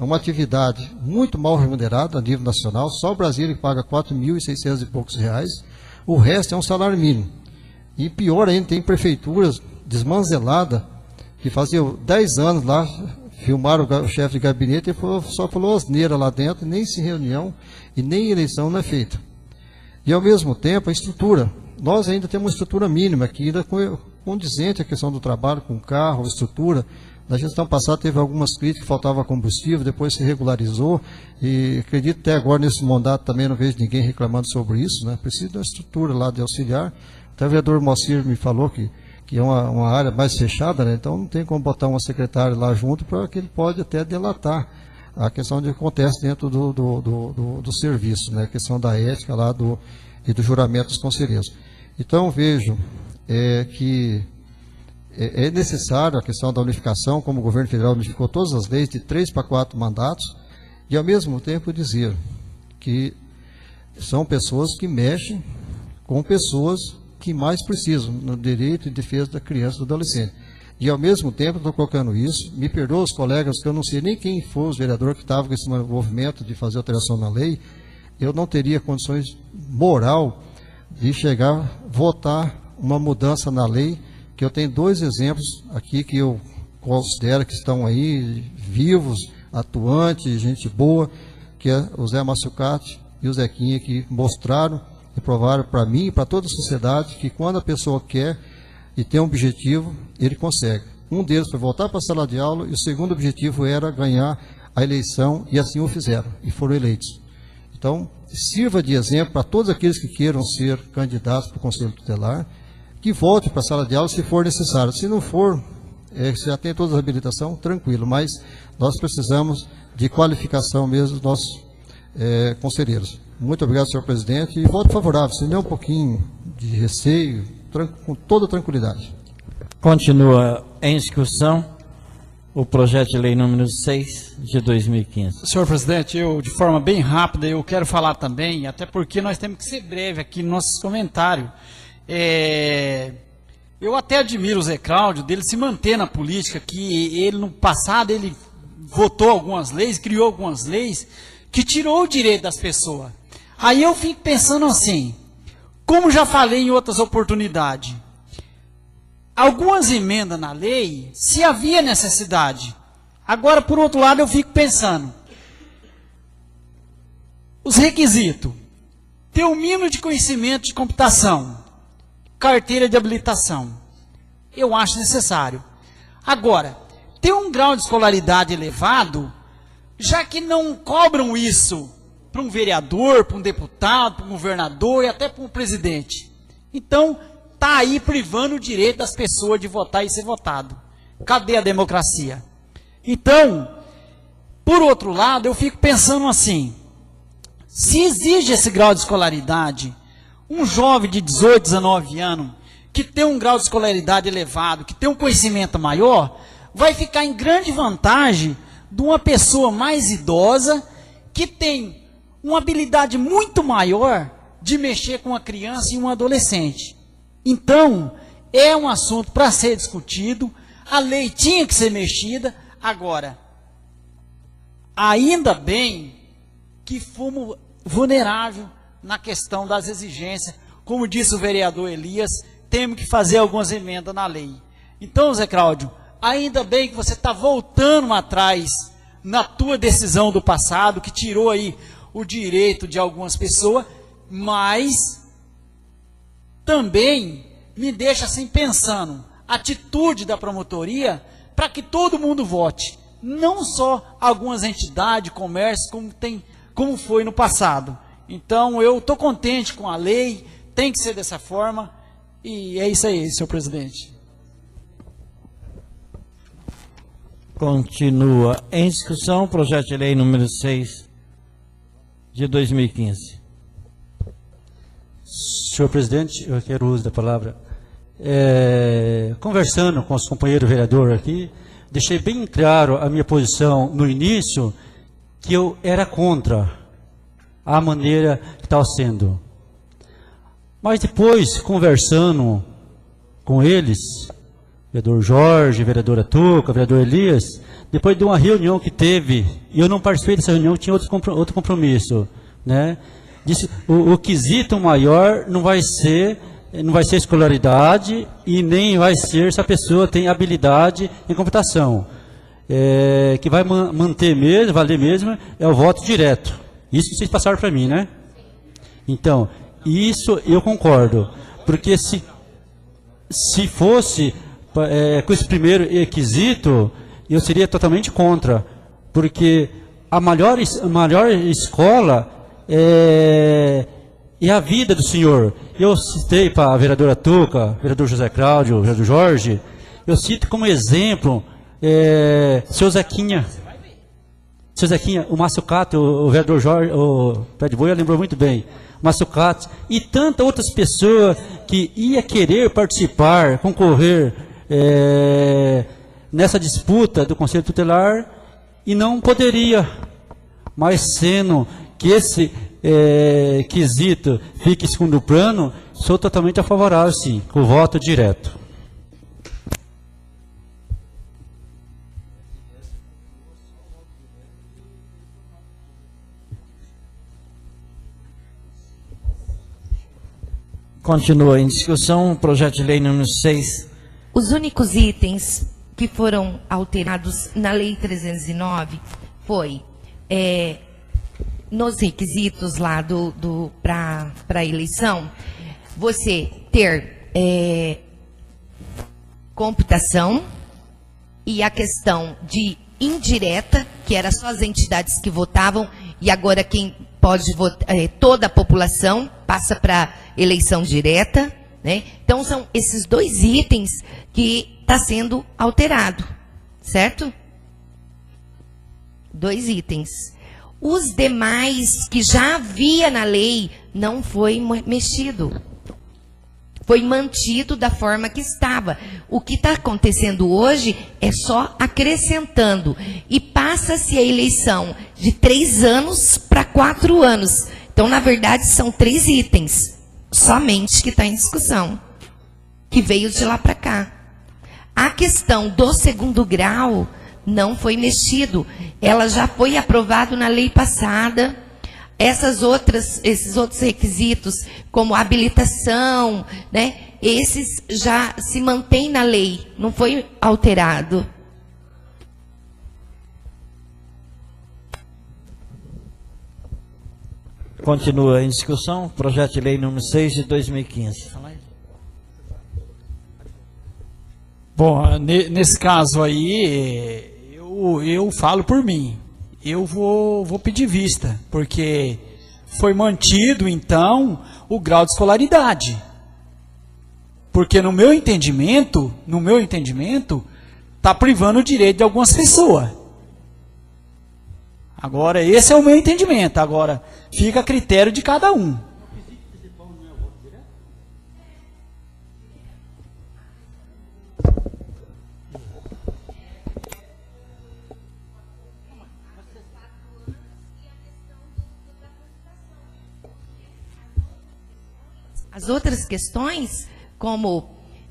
uma atividade muito mal remunerada a nível nacional, só o Brasil que paga 4.600 e poucos reais, o resto é um salário mínimo. E pior ainda, tem prefeituras desmanzeladas, que faziam 10 anos lá, filmaram o chefe de gabinete e só falou asneira lá dentro, nem se reunião e nem eleição não é feita. E ao mesmo tempo, a estrutura, nós ainda temos uma estrutura mínima, que ainda condizente a questão do trabalho com carro, estrutura. Na gestão passada teve algumas críticas que faltava combustível, depois se regularizou, e acredito até agora nesse mandato também não vejo ninguém reclamando sobre isso, né? Precisa de uma estrutura lá de auxiliar. Até o vereador Moacir me falou que é uma área mais fechada, né? Então não tem como botar uma secretária lá junto, para que ele pode até delatar a questão de que acontece dentro do serviço, né? A questão da ética lá e do juramento dos conselheiros. Então vejo que é necessário a questão da unificação, como o governo federal unificou todas as leis de 3 para 4 mandatos, e ao mesmo tempo dizer que são pessoas que mexem com pessoas que mais precisam no direito e defesa da criança e do adolescente. E ao mesmo tempo estou colocando isso, me perdoa os colegas que eu não sei nem quem foi os vereadores que estavam com esse movimento de fazer alteração na lei, eu não teria condições moral de chegar, votar uma mudança na lei, que eu tenho 2 exemplos aqui que eu considero que estão aí vivos, atuantes, gente boa, que é o Zé Massucati e o Zequinha, que mostraram e provaram para mim e para toda a sociedade que quando a pessoa quer e tem um objetivo, ele consegue. Um deles foi voltar para a sala de aula e o segundo objetivo era ganhar a eleição, e assim o fizeram, e foram eleitos. Então, sirva de exemplo para todos aqueles que queiram ser candidatos para o Conselho Tutelar, que volte para a sala de aula se for necessário. Se não for, se já tem toda a habilitação, tranquilo, mas nós precisamos de qualificação mesmo dos nossos conselheiros. Muito obrigado, senhor presidente, e voto favorável, se não um pouquinho de receio, com toda tranquilidade. Continua em discussão o projeto de lei número 6 de 2015. Senhor presidente, eu, de forma bem rápida, eu quero falar também, até porque nós temos que ser breve aqui no nosso comentário. Eu até admiro o Zé Cláudio, dele se manter na política, que ele no passado ele votou algumas leis, criou algumas leis, que tirou o direito das pessoas. Aí eu fico pensando assim, como já falei em outras oportunidades, algumas emendas na lei, se havia necessidade. Agora, por outro lado, eu fico pensando, os requisitos, ter o mínimo de conhecimento de computação, carteira de habilitação, eu acho necessário. Agora, ter um grau de escolaridade elevado, já que não cobram isso para um vereador, para um deputado, para um governador e até para um presidente. Então, está aí privando o direito das pessoas de votar e ser votado. Cadê a democracia? Então, por outro lado, eu fico pensando assim, se exige esse grau de escolaridade, um jovem de 18, 19 anos, que tem um grau de escolaridade elevado, que tem um conhecimento maior, vai ficar em grande vantagem de uma pessoa mais idosa, que tem uma habilidade muito maior de mexer com uma criança e um adolescente. Então, é um assunto para ser discutido, a lei tinha que ser mexida. Agora, ainda bem que fomos vulneráveis na questão das exigências, como disse o vereador Elias, temos que fazer algumas emendas na lei. Então, Zé Cláudio, ainda bem que você está voltando atrás na tua decisão do passado, que tirou aí o direito de algumas pessoas, mas também me deixa assim pensando, atitude da promotoria para que todo mundo vote, não só algumas entidades, comércio, como foi no passado. Então, eu estou contente com a lei, tem que ser dessa forma, e é isso aí, senhor presidente. Continua em discussão o projeto de lei número 6 de 2015. Senhor presidente, eu quero o uso da palavra. Conversando com os companheiros vereadores aqui, deixei bem claro a minha posição no início, que eu era contra a maneira que estava sendo. Mas depois, conversando com eles, vereador Jorge, vereadora Tuca, vereador Elias, depois de uma reunião que teve, e eu não participei dessa reunião, tinha outro compromisso, né? Disse, o quesito maior não vai ser escolaridade e nem vai ser se a pessoa tem habilidade em computação. Que vai manter mesmo, valer mesmo, é o voto direto. Isso que vocês passaram para mim, né? Então, isso eu concordo. Porque se fosse com esse primeiro requisito, eu seria totalmente contra. Porque a maior escola é a vida do senhor. Eu citei para a vereadora Tuca, vereador José Cláudio, vereador Jorge, eu cito como exemplo seu Zequinha, o Márcio Cato, o vereador Jorge, o Pé de Boia lembrou muito bem, o Márcio Cato, e tantas outras pessoas que ia querer participar, concorrer nessa disputa do Conselho Tutelar e não poderia, mas sendo que esse quesito fique em segundo plano, sou totalmente a favorável, sim, com o voto direto. Continua em discussão o projeto de lei número 6. Os únicos itens que foram alterados na Lei 309 foi nos requisitos lá para a eleição, você ter computação e a questão de indireta, que era só as entidades que votavam, e agora quem pode votar, toda a população passa para eleição direta, né? Então são esses dois itens que está sendo alterado, certo? Dois itens. Os demais que já havia na lei não foi mexido. Foi mantido da forma que estava. O que está acontecendo hoje é só acrescentando. E passa-se a eleição de 3 anos para 4 anos. Então, na verdade, são 3 itens somente que está em discussão, que veio de lá para cá. A questão do segundo grau não foi mexido. Ela já foi aprovado na lei passada. Esses outros requisitos, como habilitação, né? Esses já se mantêm na lei, não foi alterado. Continua em discussão o projeto de lei número 6 de 2015. Bom, nesse caso aí, eu falo por mim. Eu vou pedir vista, porque foi mantido, então, o grau de escolaridade. Porque no meu entendimento, está privando o direito de algumas pessoas. Agora, esse é o meu entendimento. Agora, fica a critério de cada um. As outras questões, como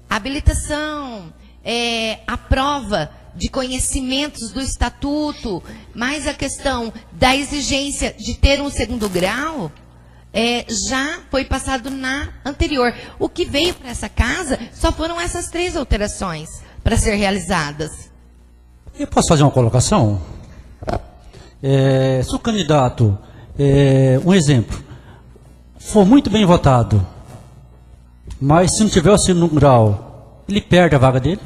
habilitação, a prova de conhecimentos do estatuto, mais a questão da exigência de ter um segundo grau, já foi passado na anterior. O que veio para essa casa só foram essas 3 alterações para ser realizadas. Eu posso fazer uma colocação? Se o candidato, um exemplo, for muito bem votado, mas se não tiver o segundo grau, ele perde a vaga dele?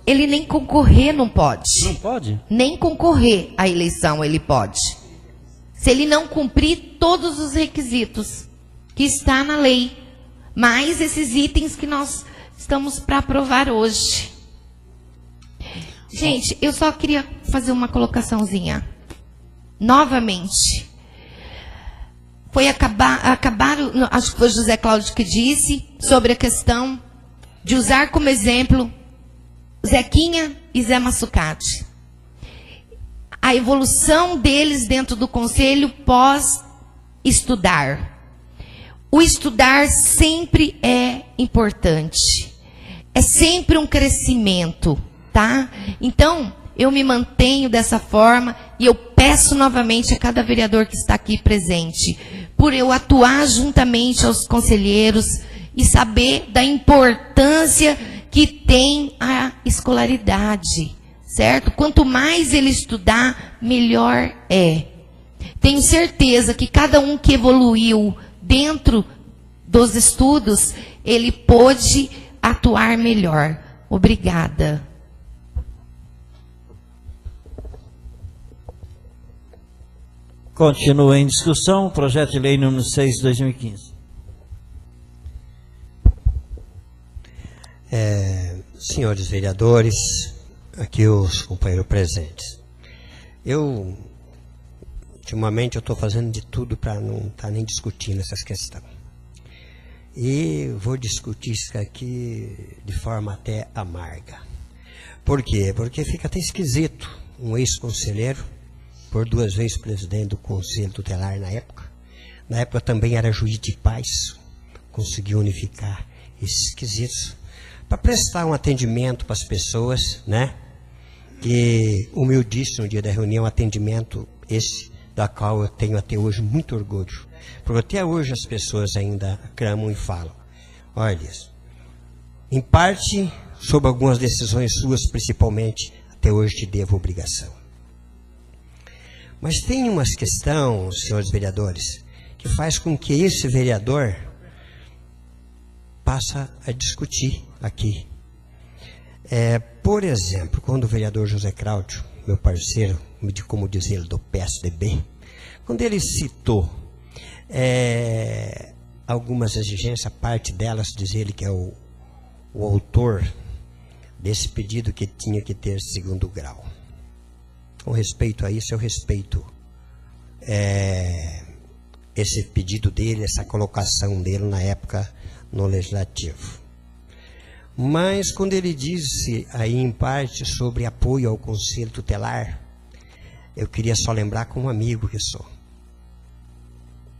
Ele nem concorrer não pode. Não pode? Nem concorrer à eleição ele pode. Se ele não cumprir todos os requisitos que está na lei, mais esses itens que nós estamos para aprovar hoje. Gente, eu só queria fazer uma colocaçãozinha. Novamente. Acabaram, acho que foi José Cláudio que disse, sobre a questão de usar como exemplo Zequinha e Zé Massucati. A evolução deles dentro do conselho pós-estudar. O estudar sempre é importante. É sempre um crescimento, tá? Então, eu me mantenho dessa forma e eu peço novamente a cada vereador que está aqui presente, por eu atuar juntamente aos conselheiros e saber da importância que tem a escolaridade, certo? Quanto mais ele estudar, melhor é. Tenho certeza que cada um que evoluiu dentro dos estudos, ele pôde atuar melhor. Obrigada. Continua em discussão o projeto de lei número 6 de 2015. Senhores vereadores, aqui os companheiros presentes. Ultimamente, eu estou fazendo de tudo para não estar nem discutindo essas questões. E vou discutir isso aqui de forma até amarga. Por quê? Porque fica até esquisito um ex-conselheiro, por 2 vezes presidente do Conselho Tutelar na época. Na época também era juiz de paz, conseguiu unificar esses quesitos, para prestar um atendimento para as pessoas, né? Que humildíssimo no dia da reunião, atendimento esse, da qual eu tenho até hoje muito orgulho. Porque até hoje as pessoas ainda clamam e falam: olha, em parte, sob algumas decisões suas, principalmente, até hoje te devo obrigação. Mas tem umas questões, senhores vereadores, que faz com que esse vereador passa a discutir aqui. Por exemplo, quando o vereador José Cláudio, meu parceiro, como diz ele, do PSDB, quando ele citou algumas exigências, parte delas diz ele que é o autor desse pedido que tinha que ter 2º grau. Com respeito a isso, eu respeito esse pedido dele, essa colocação dele na época no Legislativo. Mas quando ele disse aí em parte sobre apoio ao Conselho Tutelar, eu queria só lembrar com um amigo que sou.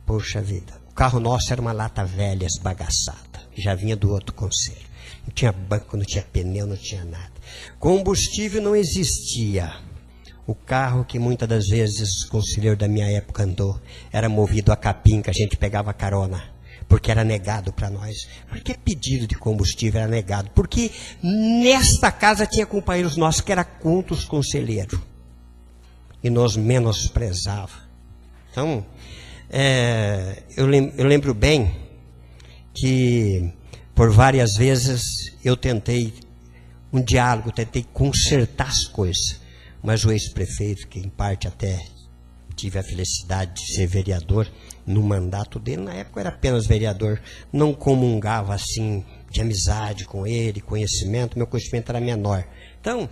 Poxa vida, o carro nosso era uma lata velha, esbagaçada, que já vinha do outro conselho. Não tinha banco, não tinha pneu, não tinha nada. Combustível não existia. O carro que muitas das vezes o conselheiro da minha época andou era movido a capim, que a gente pegava carona, porque era negado para nós. Porque pedido de combustível era negado. Porque nesta casa tinha companheiros nossos que eram contra os conselheiros e nos menosprezava. Então, eu lembro bem que por várias vezes eu tentei um diálogo, tentei consertar as coisas. Mas o ex-prefeito, que em parte até tive a felicidade de ser vereador no mandato dele, na época eu era apenas vereador, não comungava assim de amizade com ele, conhecimento, meu conhecimento era menor. Então,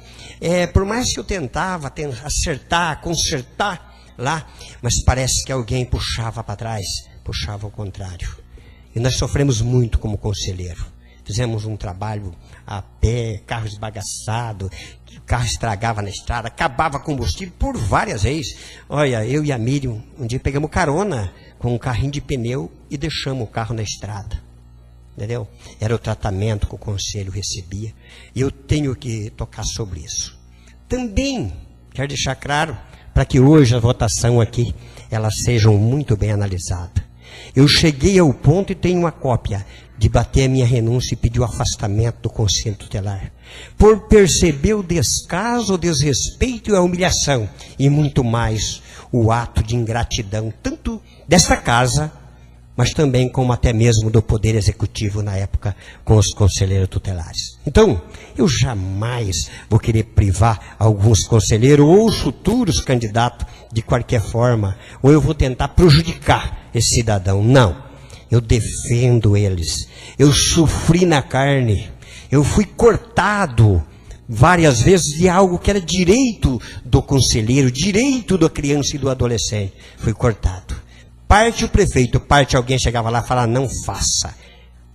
por mais que eu tentava acertar, consertar lá, mas parece que alguém puxava para trás, puxava ao contrário. E nós sofremos muito como conselheiro. Fizemos um trabalho a pé, carro esbagaçado, o carro estragava na estrada, acabava combustível por várias vezes. Olha, eu e a Miriam, um dia pegamos carona com um carrinho de pneu e deixamos o carro na estrada. Entendeu? Era o tratamento que o conselho recebia. E eu tenho que tocar sobre isso. Também quero deixar claro, para que hoje a votação aqui, elas sejam muito bem analisadas. Eu cheguei ao ponto e tenho uma cópia de bater a minha renúncia e pedir o afastamento do Conselho Tutelar, por perceber o descaso, o desrespeito e a humilhação, e muito mais o ato de ingratidão, tanto desta casa, mas também como até mesmo do Poder Executivo na época com os conselheiros tutelares. Então, eu jamais vou querer privar alguns conselheiros ou futuros candidatos de qualquer forma, ou eu vou tentar prejudicar esse cidadão. Não. Eu defendo eles. Eu sofri na carne. Eu fui cortado várias vezes de algo que era direito do conselheiro, direito da criança e do adolescente. Foi cortado. Parte o prefeito, parte alguém chegava lá e falava, não faça.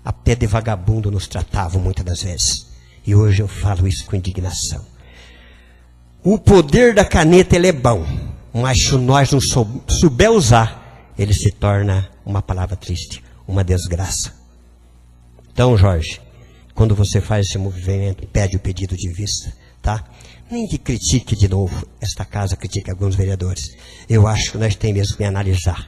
A pé de vagabundo nos tratavam muitas das vezes. E hoje eu falo isso com indignação. O poder da caneta, ele é bom. Mas se nós não souber usar, ele se torna uma palavra triste, uma desgraça. Então, Jorge, quando você faz esse movimento, pede o pedido de vista, tá? Nem que critique de novo, esta casa critique alguns vereadores. Eu acho que nós temos mesmo que analisar.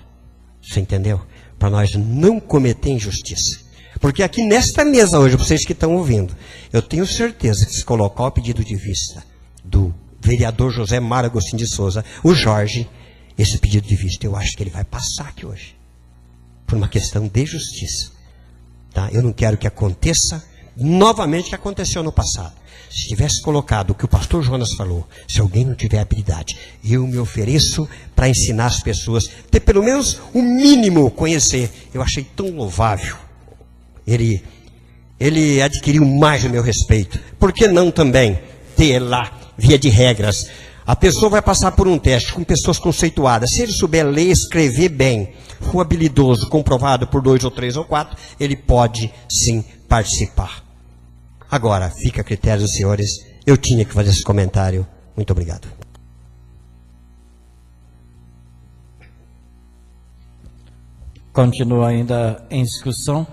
Você entendeu? Para nós não cometer injustiça. Porque aqui nesta mesa hoje, vocês que estão ouvindo, eu tenho certeza que se colocar o pedido de vista do vereador José Mário Agostinho de Souza, o Jorge, esse pedido de vista, eu acho que ele vai passar aqui hoje. Por uma questão de justiça. Tá? Eu não quero que aconteça novamente o que aconteceu no passado. Se tivesse colocado o que o pastor Jonas falou, se alguém não tiver habilidade, eu me ofereço para ensinar as pessoas, ter pelo menos o mínimo conhecer. Eu achei tão louvável. Ele adquiriu mais o meu respeito. Por que não também ter lá, via de regras, a pessoa vai passar por um teste com pessoas conceituadas. Se ele souber ler e escrever bem, for habilidoso, comprovado por 2 ou 3 ou 4, ele pode sim participar. Agora, fica a critério dos senhores. Eu tinha que fazer esse comentário. Muito obrigado. Continua ainda em discussão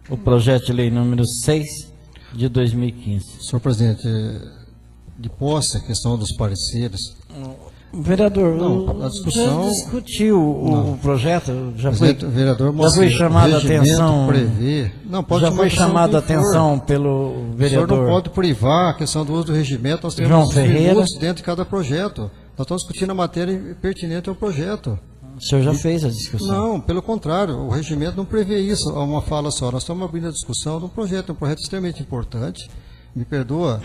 o projeto de lei número 6 de 2015. Senhor presidente, de posse a questão dos pareceres. Vereador, Não, a discussão- já discutiu o projeto, já foi, Presidente, o vereador já Moacir, foi chamada a regimento atenção, prevê, não, pode já chamar foi a atenção chamada a quem for. atenção pelo O senhor não vereador pode privar a questão do uso do regimento, nós temos João os Ferreira. minutos dentro de cada projeto. Nós estamos discutindo a matéria pertinente ao projeto. O senhor já fez a discussão. Não, pelo contrário, o regimento não prevê isso, é uma fala só. Nós estamos abrindo a discussão de um projeto extremamente importante. Me perdoa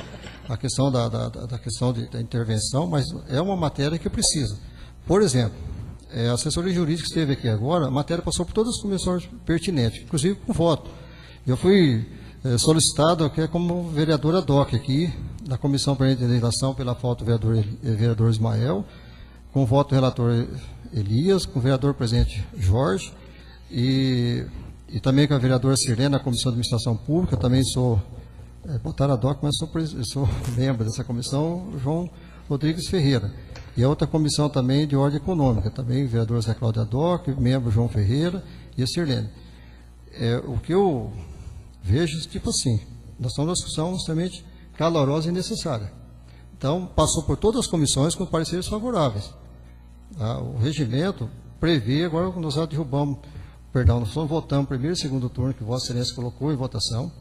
a questão da questão da intervenção, mas é uma matéria que precisa. Por exemplo, a assessoria jurídica que esteve aqui agora, a matéria passou por todas as comissões pertinentes, inclusive com voto. Eu fui solicitado aqui como vereador ad hoc aqui, na Comissão Permanente de Legislação, pela falta do vereador Ismael, com voto do relator Elias, com o vereador presidente Jorge, e também com a vereadora Sirlene, na Comissão de Administração Pública. Também sou botaram ad hoc, mas sou membro dessa comissão, João Rodrigues Ferreira. E a outra comissão também de ordem econômica, também o vereador Zé Cláudio ad hoc, membro João Ferreira e a Sirlene. O que eu vejo, tipo assim, nós estamos numa discussão extremamente calorosa e necessária. Então, passou por todas as comissões com pareceres favoráveis. O regimento prevê, agora nós já derrubamos, nós votamos primeiro e segundo turno, que Vossa Excelência colocou em votação,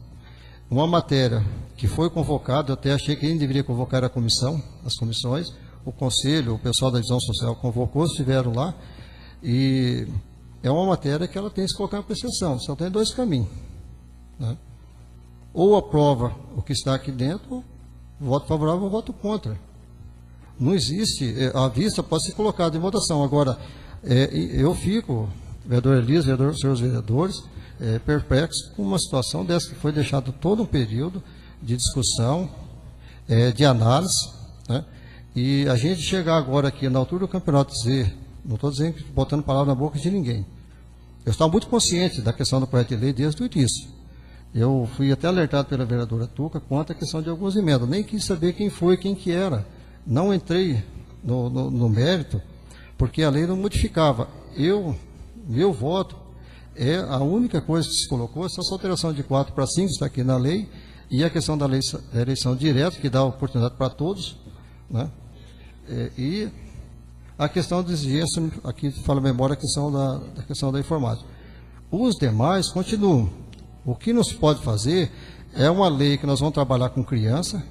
uma matéria que foi convocada, eu até achei que ele deveria convocar a comissão, as comissões, o conselho, o pessoal da divisão social convocou, estiveram lá, e é uma matéria que ela tem que se colocar em apreciação, só tem 2 caminhos. Né? Ou aprova o que está aqui dentro, ou voto favorável ou voto contra. Não existe, a vista pode ser colocada em votação. Agora, eu fico, vereador Elias, senhores vereadores, perplexo com uma situação dessa, que foi deixado todo um período de discussão, de análise, né? E a gente chegar agora aqui na altura do campeonato, dizer, não estou dizendo, botando palavra na boca de ninguém. Eu estava muito consciente da questão do projeto de lei desde o início. Eu fui até alertado pela vereadora Tuca quanto à questão de algumas emendas. Nem quis saber quem foi, quem que era. Não entrei no mérito, porque a lei não modificava. Meu voto a única coisa que se colocou, essa alteração de 4 para 5, está aqui na lei, e a questão da eleição direta, que dá oportunidade para todos, né? E a questão de exigência, aqui fala a memória, a questão da informática. Os demais continuam. O que não se pode fazer é uma lei que nós vamos trabalhar com criança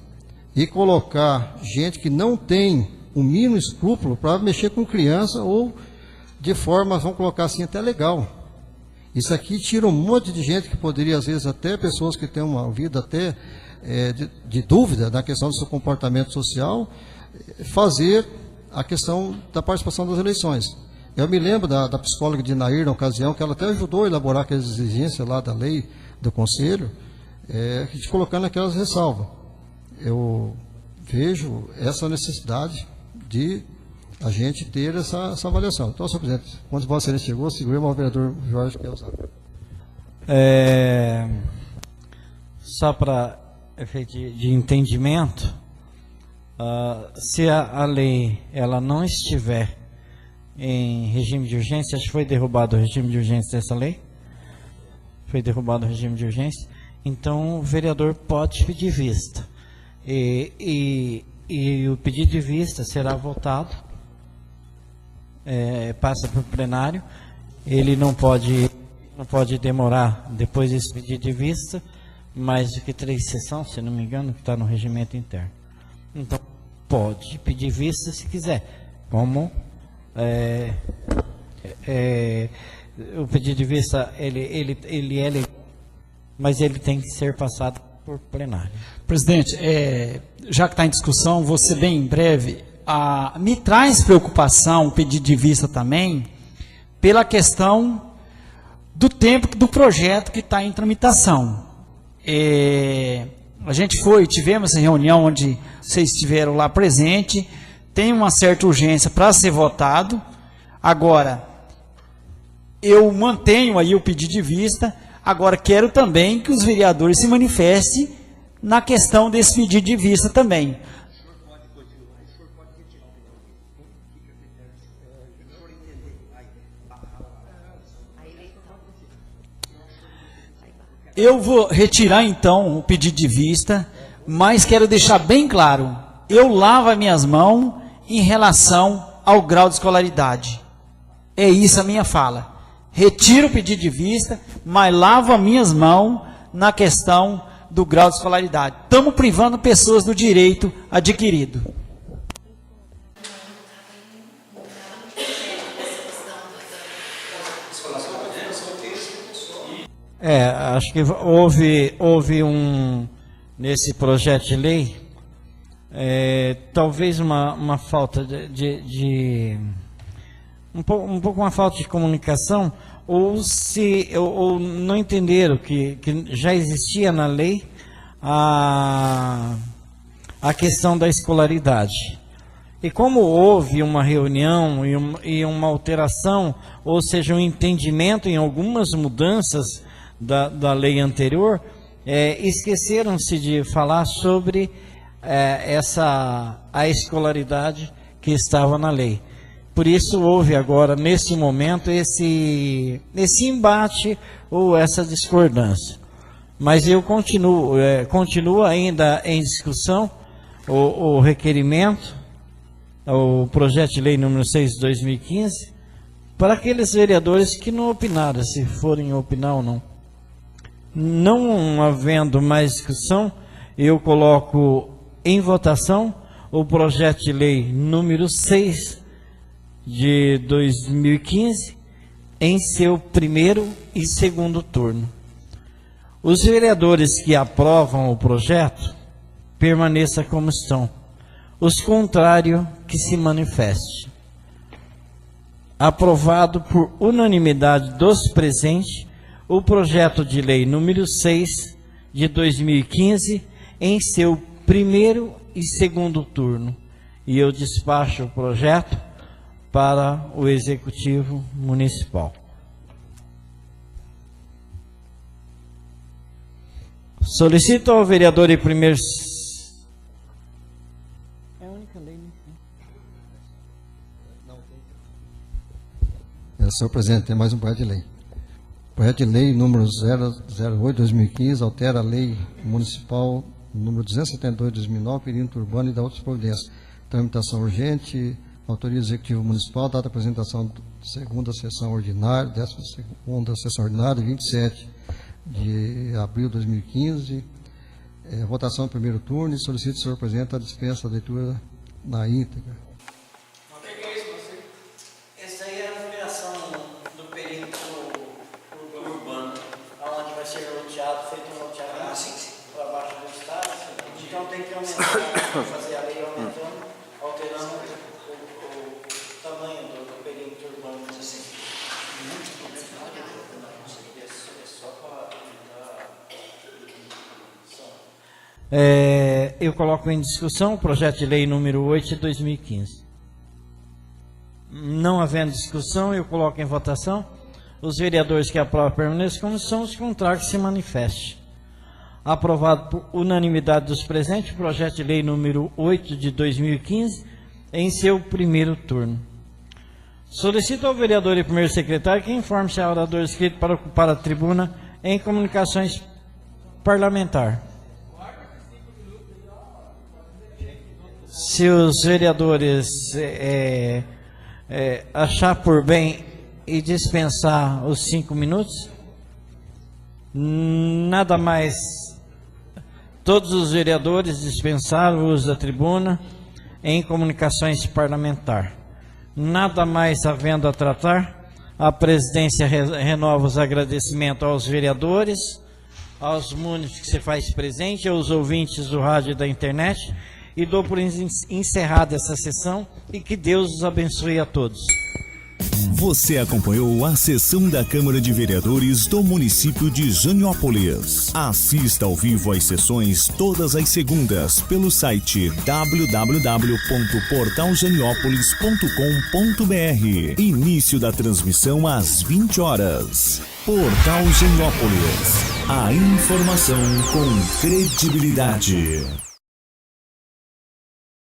e colocar gente que não tem o mínimo escrúpulo para mexer com criança, ou de forma, vamos colocar assim, até legal. Isso aqui tira um monte de gente que poderia, às vezes, até pessoas que têm uma vida até de dúvida na questão do seu comportamento social, fazer a questão da participação das eleições. Eu me lembro da psicóloga de Nair, na ocasião, que ela até ajudou a elaborar aquelas exigências lá da lei do Conselho, colocando aquelas ressalvas. Eu vejo essa necessidade de a gente ter essa avaliação. Então, senhor presidente, quando Vossa Excelência chegou, segurei o vereador Jorge quer usar. Só para efeito de entendimento, se a lei ela não estiver em regime de urgência, acho que foi derrubado o regime de urgência dessa lei, foi derrubado o regime de urgência, então o vereador pode pedir vista. E o pedido de vista será votado, passa para o plenário, ele não pode demorar depois desse pedido de vista mais do que 3 sessões, se não me engano, que está no regimento interno. Então, pode pedir vista se quiser, como o pedido de vista, ele é legal, mas ele tem que ser passado por plenário. Presidente, já que está em discussão, vou ser bem breve. Me traz preocupação o pedido de vista também pela questão do tempo do projeto que está em tramitação. A gente tivemos essa reunião onde vocês estiveram lá presente, tem uma certa urgência para ser votado. Agora, eu mantenho aí o pedido de vista, agora quero também que os vereadores se manifestem na questão desse pedido de vista também. Eu vou retirar então o pedido de vista, mas quero deixar bem claro, eu lavo as minhas mãos em relação ao grau de escolaridade. É isso a minha fala. Retiro o pedido de vista, mas lavo as minhas mãos na questão do grau de escolaridade. Estamos privando pessoas do direito adquirido. Acho que houve nesse projeto de lei, talvez uma falta um pouco uma falta de comunicação, ou não entenderam que já existia na lei a questão da escolaridade. E como houve uma reunião e uma alteração, ou seja, um entendimento em algumas mudanças da lei anterior, esqueceram-se de falar sobre a escolaridade que estava na lei. Por isso houve agora, nesse momento, esse embate ou essa discordância. Mas eu continuo ainda em discussão o requerimento, o projeto de lei número 6 de 2015, para aqueles vereadores que não opinaram, se forem opinar ou não. Não havendo mais discussão, eu coloco em votação o projeto de lei número 6 de 2015 em seu primeiro e segundo turno. Os vereadores que aprovam o projeto permaneçam como estão. Os contrários que se manifestem. Aprovado por unanimidade dos presentes o projeto de lei número 6 de 2015 em seu primeiro e segundo turno. E eu despacho o projeto para o Executivo Municipal. Solicito ao vereador em primeiro... É a única lei, né? Senhor presidente, tem mais um projeto de lei. Projeto de lei número 008/2015 altera a lei municipal número 272/2009, perímetro urbano e da outras providências. Tramitação urgente, autoria do Executivo Municipal, data de apresentação da segunda sessão ordinária, 12ª sessão ordinária, 27 de abril de 2015. Votação no primeiro turno e solicito, senhor presidente, a dispensa da leitura na íntegra. Essa aí é a ampliação do perímetro urbano, onde vai ser loteado, feito um loteamento para baixo do estado. Então tem que aumentar, fazer a lei aumentando, alterando o tamanho do perímetro urbano. Assim. Eu coloco em discussão o projeto de lei número 8 de 2015. Não havendo discussão, eu coloco em votação. Os vereadores que aprovam permaneçam como são, os contrários se manifestem. Aprovado por unanimidade dos presentes, o projeto de lei número 8 de 2015, em seu primeiro turno. Solicito ao vereador e primeiro secretário que informe se há orador inscrito para ocupar a tribuna em comunicações parlamentar. Se os vereadores achar por bem e dispensar os 5 minutos, nada mais. Todos os vereadores dispensaram o uso da tribuna em comunicações parlamentar. Nada mais havendo a tratar, a presidência renova os agradecimentos aos vereadores, aos múnicipes que se faz presente, aos ouvintes do rádio e da internet, e dou por encerrada essa sessão e que Deus os abençoe a todos. Você acompanhou a sessão da Câmara de Vereadores do município de Janiópolis. Assista ao vivo às sessões todas as segundas pelo site www.portaljaniópolis.com.br. Início da transmissão às 20 horas. Portal Janiópolis. A informação com credibilidade.